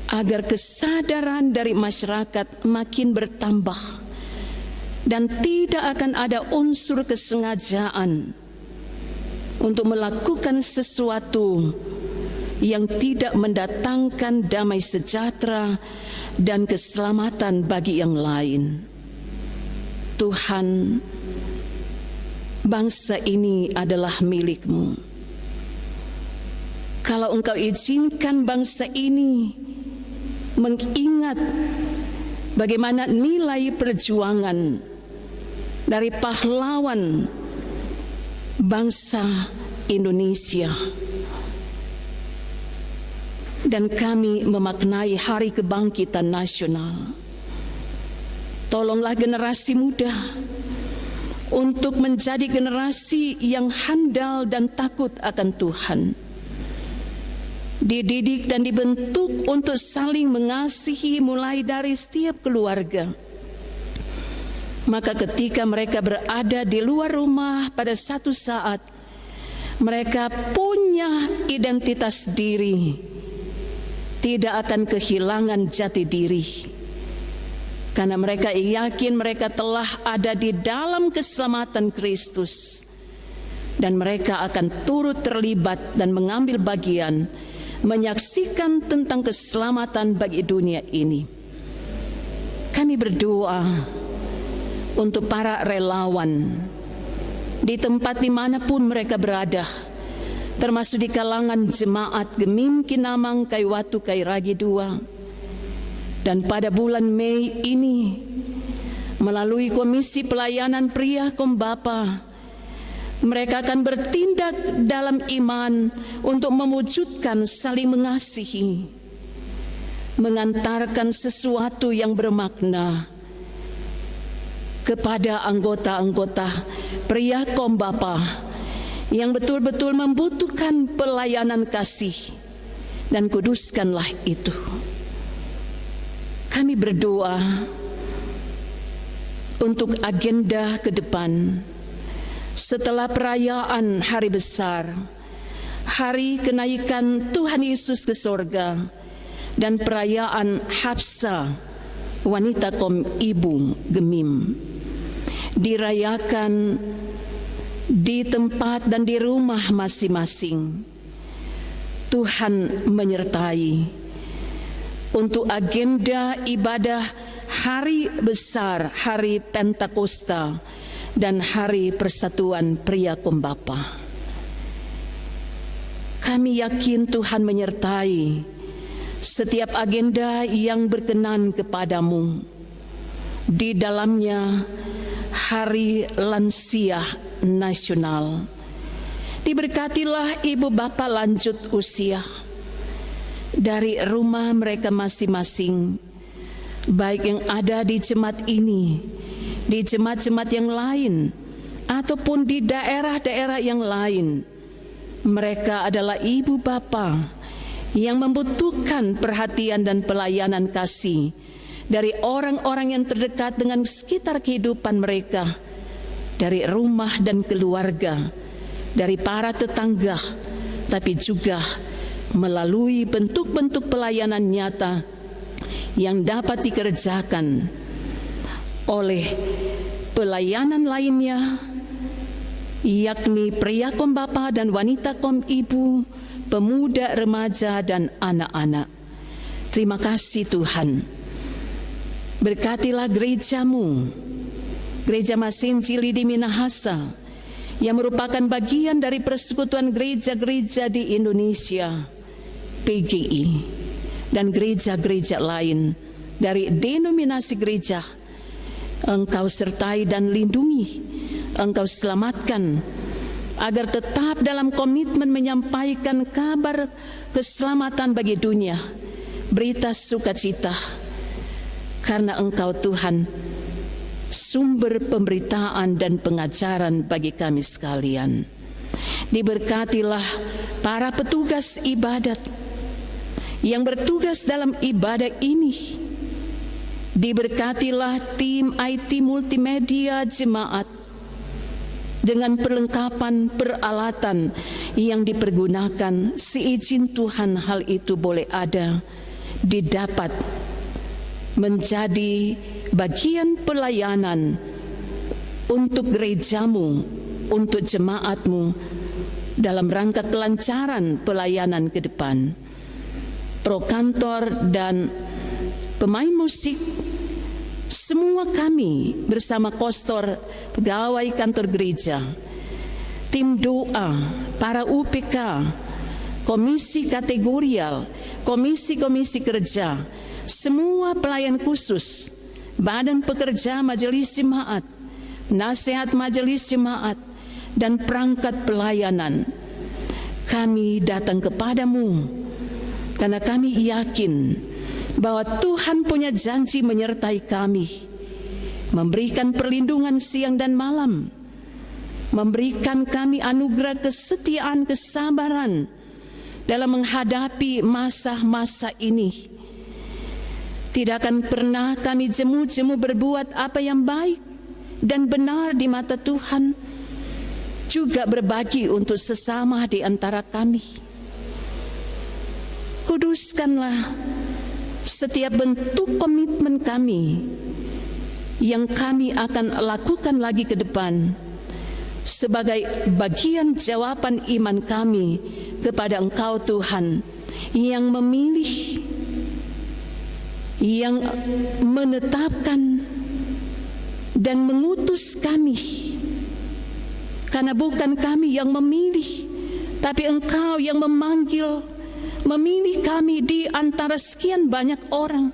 agar kesadaran dari masyarakat makin bertambah dan tidak akan ada unsur kesengajaan untuk melakukan sesuatu yang tidak mendatangkan damai sejahtera dan keselamatan bagi yang lain. Tuhan, bangsa ini adalah milik-Mu. Kalau Engkau izinkan bangsa ini mengingat bagaimana nilai perjuangan dari pahlawan bangsa Indonesia, dan kami memaknai Hari Kebangkitan Nasional, tolonglah generasi muda untuk menjadi generasi yang handal dan takut akan Tuhan, dididik dan dibentuk untuk saling mengasihi mulai dari setiap keluarga. Maka ketika mereka berada di luar rumah pada satu saat, mereka punya identitas diri, tidak akan kehilangan jati diri, karena mereka yakin mereka telah ada di dalam keselamatan Kristus, dan mereka akan turut terlibat dan mengambil bagian menyaksikan tentang keselamatan bagi dunia ini. Kami berdoa untuk para relawan di tempat dimanapun mereka berada, termasuk di kalangan jemaat Gemim Kinamang Kaiwatu Kairagi II. Dan pada bulan Mei ini, melalui Komisi Pelayanan Pria Kombapa, mereka akan bertindak dalam iman untuk mewujudkan saling mengasihi, mengantarkan sesuatu yang bermakna kepada anggota-anggota Pria Kombapa yang betul-betul membutuhkan pelayanan kasih, dan kuduskanlah itu. Kami berdoa untuk agenda ke depan setelah perayaan hari besar, hari kenaikan Tuhan Yesus ke sorga, dan perayaan Hafsah wanita kaum ibu Gemim, dirayakan di tempat dan di rumah masing-masing. Tuhan menyertai untuk agenda ibadah hari besar, hari Pentakosta, dan hari persatuan pria kaum bapa. Kami yakin Tuhan menyertai setiap agenda yang berkenan kepadamu. Di dalamnya Hari Lansia Nasional. Diberkatilah ibu bapa lanjut usia dari rumah mereka masing-masing, baik yang ada di jemaat ini, di jemaat-jemaat yang lain, ataupun di daerah-daerah yang lain. Mereka adalah ibu bapa yang membutuhkan perhatian dan pelayanan kasih dari orang-orang yang terdekat dengan sekitar kehidupan mereka, dari rumah dan keluarga, dari para tetangga, tapi juga melalui bentuk-bentuk pelayanan nyata yang dapat dikerjakan oleh pelayanan lainnya, yakni pria kaum bapa dan wanita kaum ibu, pemuda, remaja, dan anak-anak. Terima kasih Tuhan. Berkatilah gerejamu, Gereja Masinjili di Minahasa, yang merupakan bagian dari persekutuan gereja-gereja di Indonesia, PGI, dan gereja-gereja lain dari denominasi gereja. Engkau sertai dan lindungi, Engkau selamatkan, agar tetap dalam komitmen menyampaikan kabar keselamatan bagi dunia, berita sukacita, karena Engkau Tuhan sumber pemberitaan dan pengajaran bagi kami sekalian. Diberkatilah para petugas ibadat yang bertugas dalam ibadah ini. Diberkatilah tim IT multimedia jemaat dengan perlengkapan peralatan yang dipergunakan, seizin Tuhan hal itu boleh ada, didapat menjadi bagian pelayanan untuk gerejamu, untuk jemaatmu, dalam rangka kelancaran pelayanan ke depan. Pro kantor dan pemain musik, semua kami bersama kostor pegawai kantor gereja, tim doa, para UPK, komisi kategorial, komisi-komisi kerja, semua pelayan khusus, badan pekerja majelis jemaat, nasihat majelis jemaat, dan perangkat pelayanan. Kami datang kepadamu karena kami yakin bahwa Tuhan punya janji menyertai kami, memberikan perlindungan siang dan malam, memberikan kami anugerah kesetiaan, kesabaran dalam menghadapi masa-masa ini. Tidak akan pernah kami jemu-jemu berbuat apa yang baik dan benar di mata Tuhan, juga berbagi untuk sesama di antara kami. Kuduskanlah setiap bentuk komitmen kami yang kami akan lakukan lagi ke depan sebagai bagian jawaban iman kami kepada Engkau Tuhan yang memilih, yang menetapkan dan mengutus kami. Karena bukan kami yang memilih, tapi Engkau yang memanggil, memilih kami di antara sekian banyak orang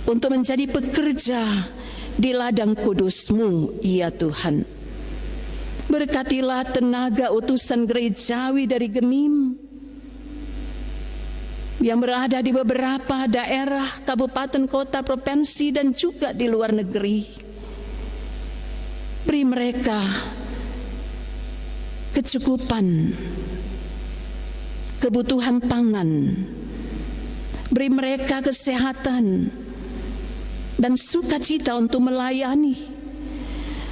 untuk menjadi pekerja di ladang kudus-Mu, ya Tuhan. Berkatilah tenaga utusan gerejawi dari Gemim yang berada di beberapa daerah, kabupaten, kota, provinsi, dan juga di luar negeri. Beri mereka kecukupan, kebutuhan pangan, beri mereka kesehatan dan sukacita untuk melayani,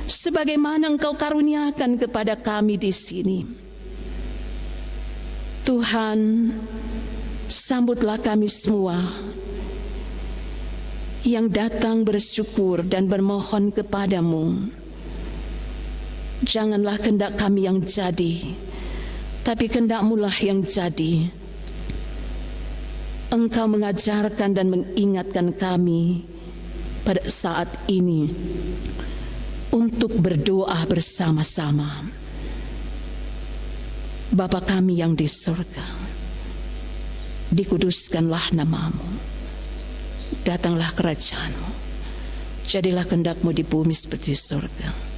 sebagaimana Engkau karuniakan kepada kami di sini. Tuhan, sambutlah kami semua yang datang bersyukur dan bermohon kepadamu. Janganlah kehendak kami yang jadi, tapi kehendak-Mu-lah yang jadi. Engkau mengajarkan dan mengingatkan kami pada saat ini untuk berdoa bersama-sama. Bapa kami yang di surga, dikuduskanlah nama-Mu, datanglah kerajaan-Mu, jadilah kehendak-Mu di bumi seperti surga.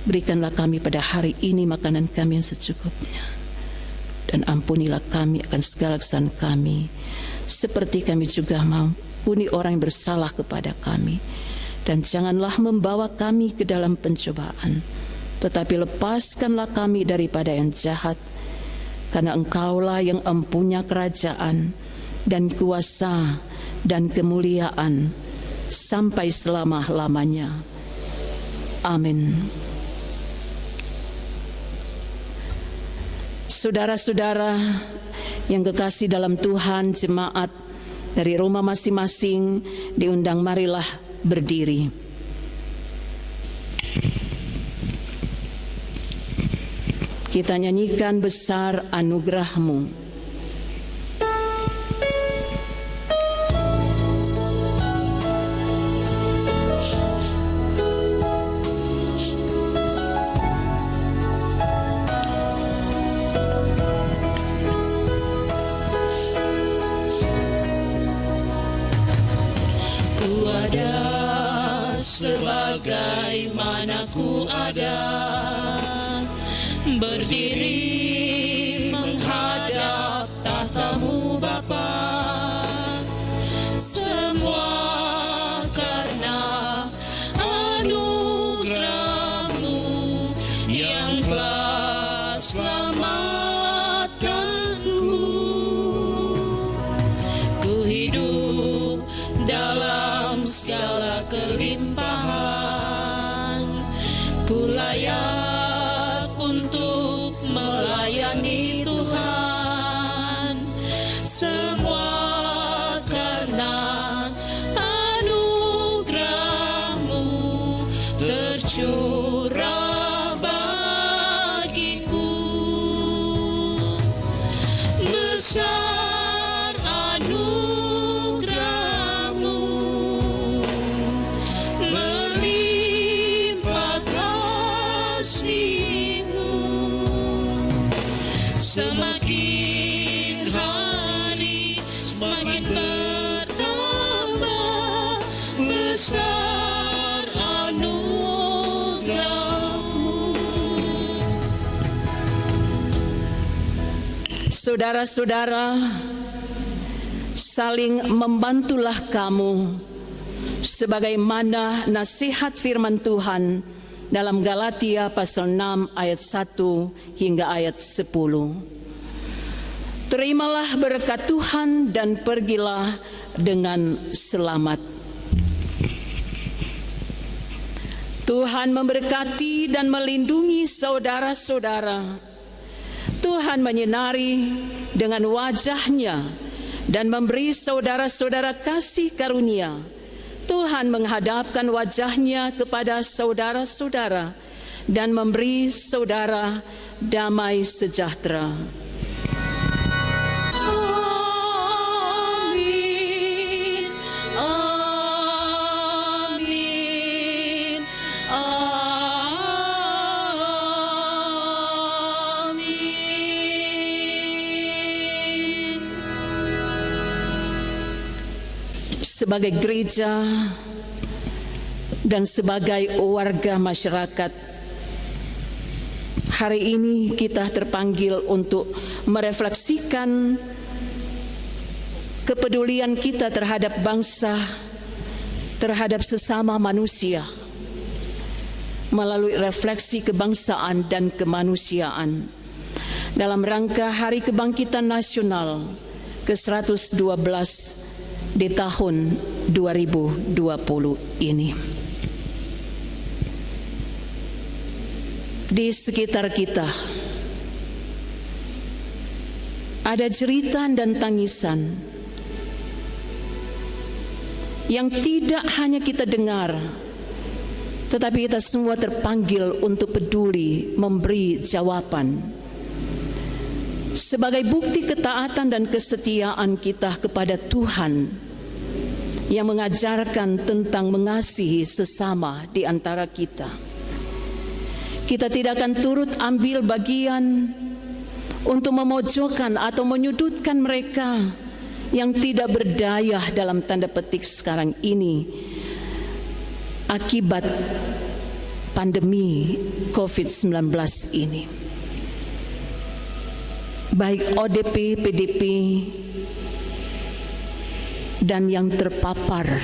Berikanlah kami pada hari ini makanan kami yang secukupnya, dan ampunilah kami akan segala kesalahan kami, seperti kami juga mengampuni orang yang bersalah kepada kami. Dan janganlah membawa kami ke dalam pencobaan, tetapi lepaskanlah kami daripada yang jahat, karena Engkaulah yang empunya kerajaan dan kuasa dan kemuliaan sampai selama-lamanya. Amin. Saudara-saudara yang kekasih dalam Tuhan, jemaat dari rumah masing-masing diundang, marilah berdiri. Kita nyanyikan besar anugerah-Mu. Sebagaimana ku ada, berdiri menghadap tahta-Mu Bapa, semua karena anugerah-Mu yang telah selamatkanku. Ku hidup dalam segala kelimpahan, ku layak untuk melayani Tuhan. Semua karena anugerah-Mu tercurah bagiku. Besar anugerah-Mu, melimpah kasih-Mu. Semakin hari semakin bertambah besar anugerah-Mu. Saudara-saudara, saling membantulah kamu, sebagaimana nasihat firman Tuhan dalam Galatia pasal 6 ayat 1 hingga ayat 10. Terimalah berkat Tuhan dan pergilah dengan selamat. Tuhan memberkati dan melindungi saudara-saudara. Tuhan menyinari dengan wajah-Nya dan memberi saudara-saudara kasih karunia. Tuhan menghadapkan wajah-Nya kepada saudara-saudara dan memberi saudara damai sejahtera. Amin, amin, amin. Sebagai gereja dan sebagai warga masyarakat, hari ini kita terpanggil untuk merefleksikan kepedulian kita terhadap bangsa, terhadap sesama manusia. melalui refleksi kebangsaan dan kemanusiaan dalam rangka Hari Kebangkitan Nasional ke-112 di tahun 2020 ini. Di sekitar kita ada jeritan dan tangisan yang tidak hanya kita dengar, tetapi kita semua terpanggil untuk peduli memberi jawaban sebagai bukti ketaatan dan kesetiaan kita kepada Tuhan yang mengajarkan tentang mengasihi sesama di antara kita. Kita tidak akan turut ambil bagian untuk memojokkan atau menyudutkan mereka yang tidak berdaya dalam tanda petik sekarang ini akibat pandemi COVID-19 ini. Baik ODP, PDP, dan yang terpapar,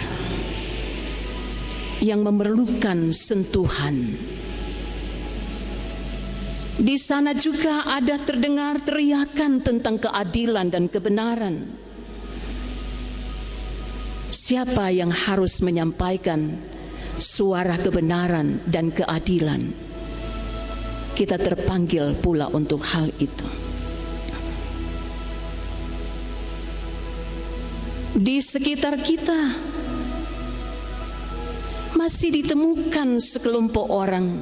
yang memerlukan sentuhan. Di sana juga ada terdengar teriakan tentang keadilan dan kebenaran. Siapa yang harus menyampaikan suara kebenaran dan keadilan? Kita terpanggil pula untuk hal itu. Di sekitar kita masih ditemukan sekelompok orang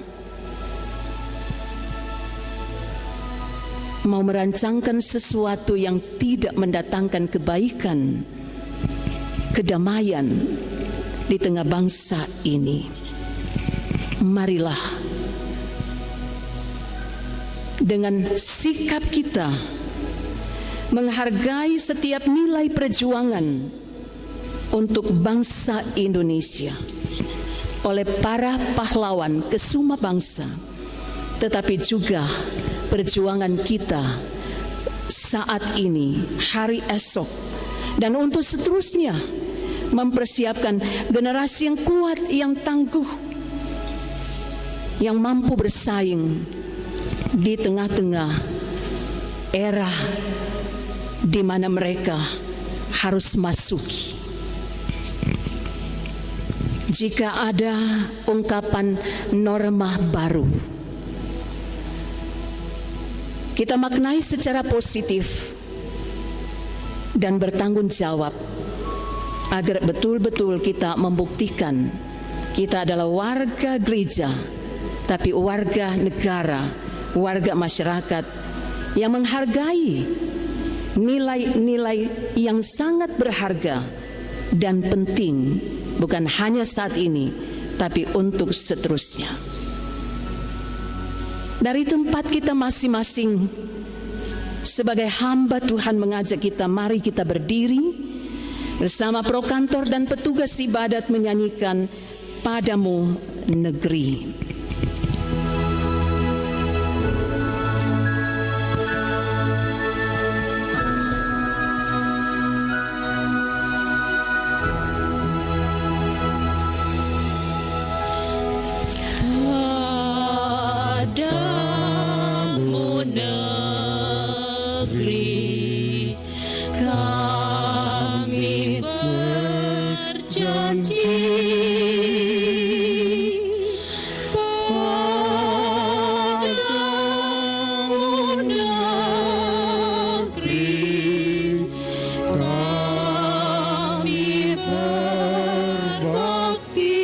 mau merancangkan sesuatu yang tidak mendatangkan kebaikan, kedamaian di tengah bangsa ini. Marilah dengan sikap kita menghargai setiap nilai perjuangan untuk bangsa Indonesia oleh para pahlawan kesuma bangsa, tetapi juga perjuangan kita saat ini, hari esok, dan untuk seterusnya mempersiapkan generasi yang kuat, yang tangguh, yang mampu bersaing di tengah-tengah era di mana mereka harus masuki. Jika ada ungkapan norma baru, kita maknai secara positif dan bertanggung jawab agar betul-betul kita membuktikan kita adalah warga gereja, tapi warga negara, warga masyarakat yang menghargai nilai-nilai yang sangat berharga dan penting, bukan hanya saat ini, tapi untuk seterusnya. Dari tempat kita masing-masing sebagai hamba Tuhan mengajak kita, mari kita berdiri bersama prokantor dan petugas ibadat menyanyikan Padamu Negeri. Padamu negeri kami berjanji, padamu negeri kami berbakti.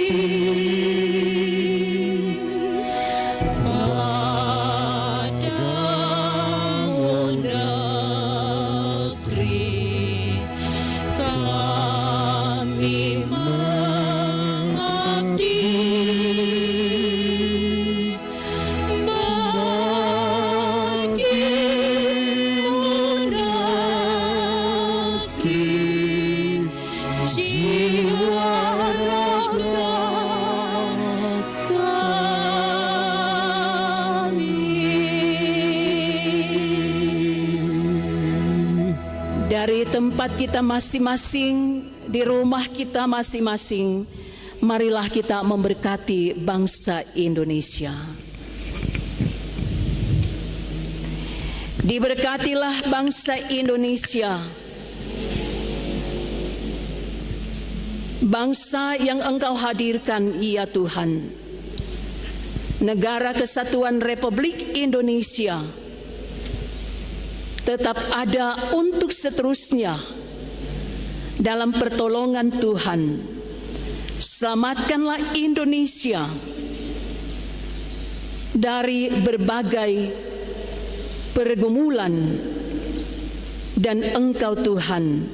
Dari tempat kita masing-masing, di rumah kita masing-masing, marilah kita memberkati bangsa Indonesia. Diberkatilah bangsa Indonesia, bangsa yang Engkau hadirkan, ya Tuhan. Negara Kesatuan Republik Indonesia tetap ada untuk seterusnya dalam pertolongan Tuhan. Selamatkanlah Indonesia dari berbagai pergumulan, dan Engkau Tuhan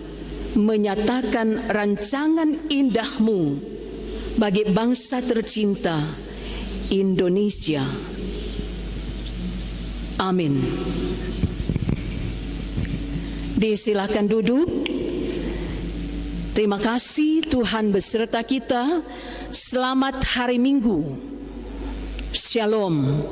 menyatakan rancangan indah-Mu bagi bangsa tercinta Indonesia. Amin. Disilakan duduk. Terima kasih, Tuhan beserta kita. Selamat hari Minggu. Shalom.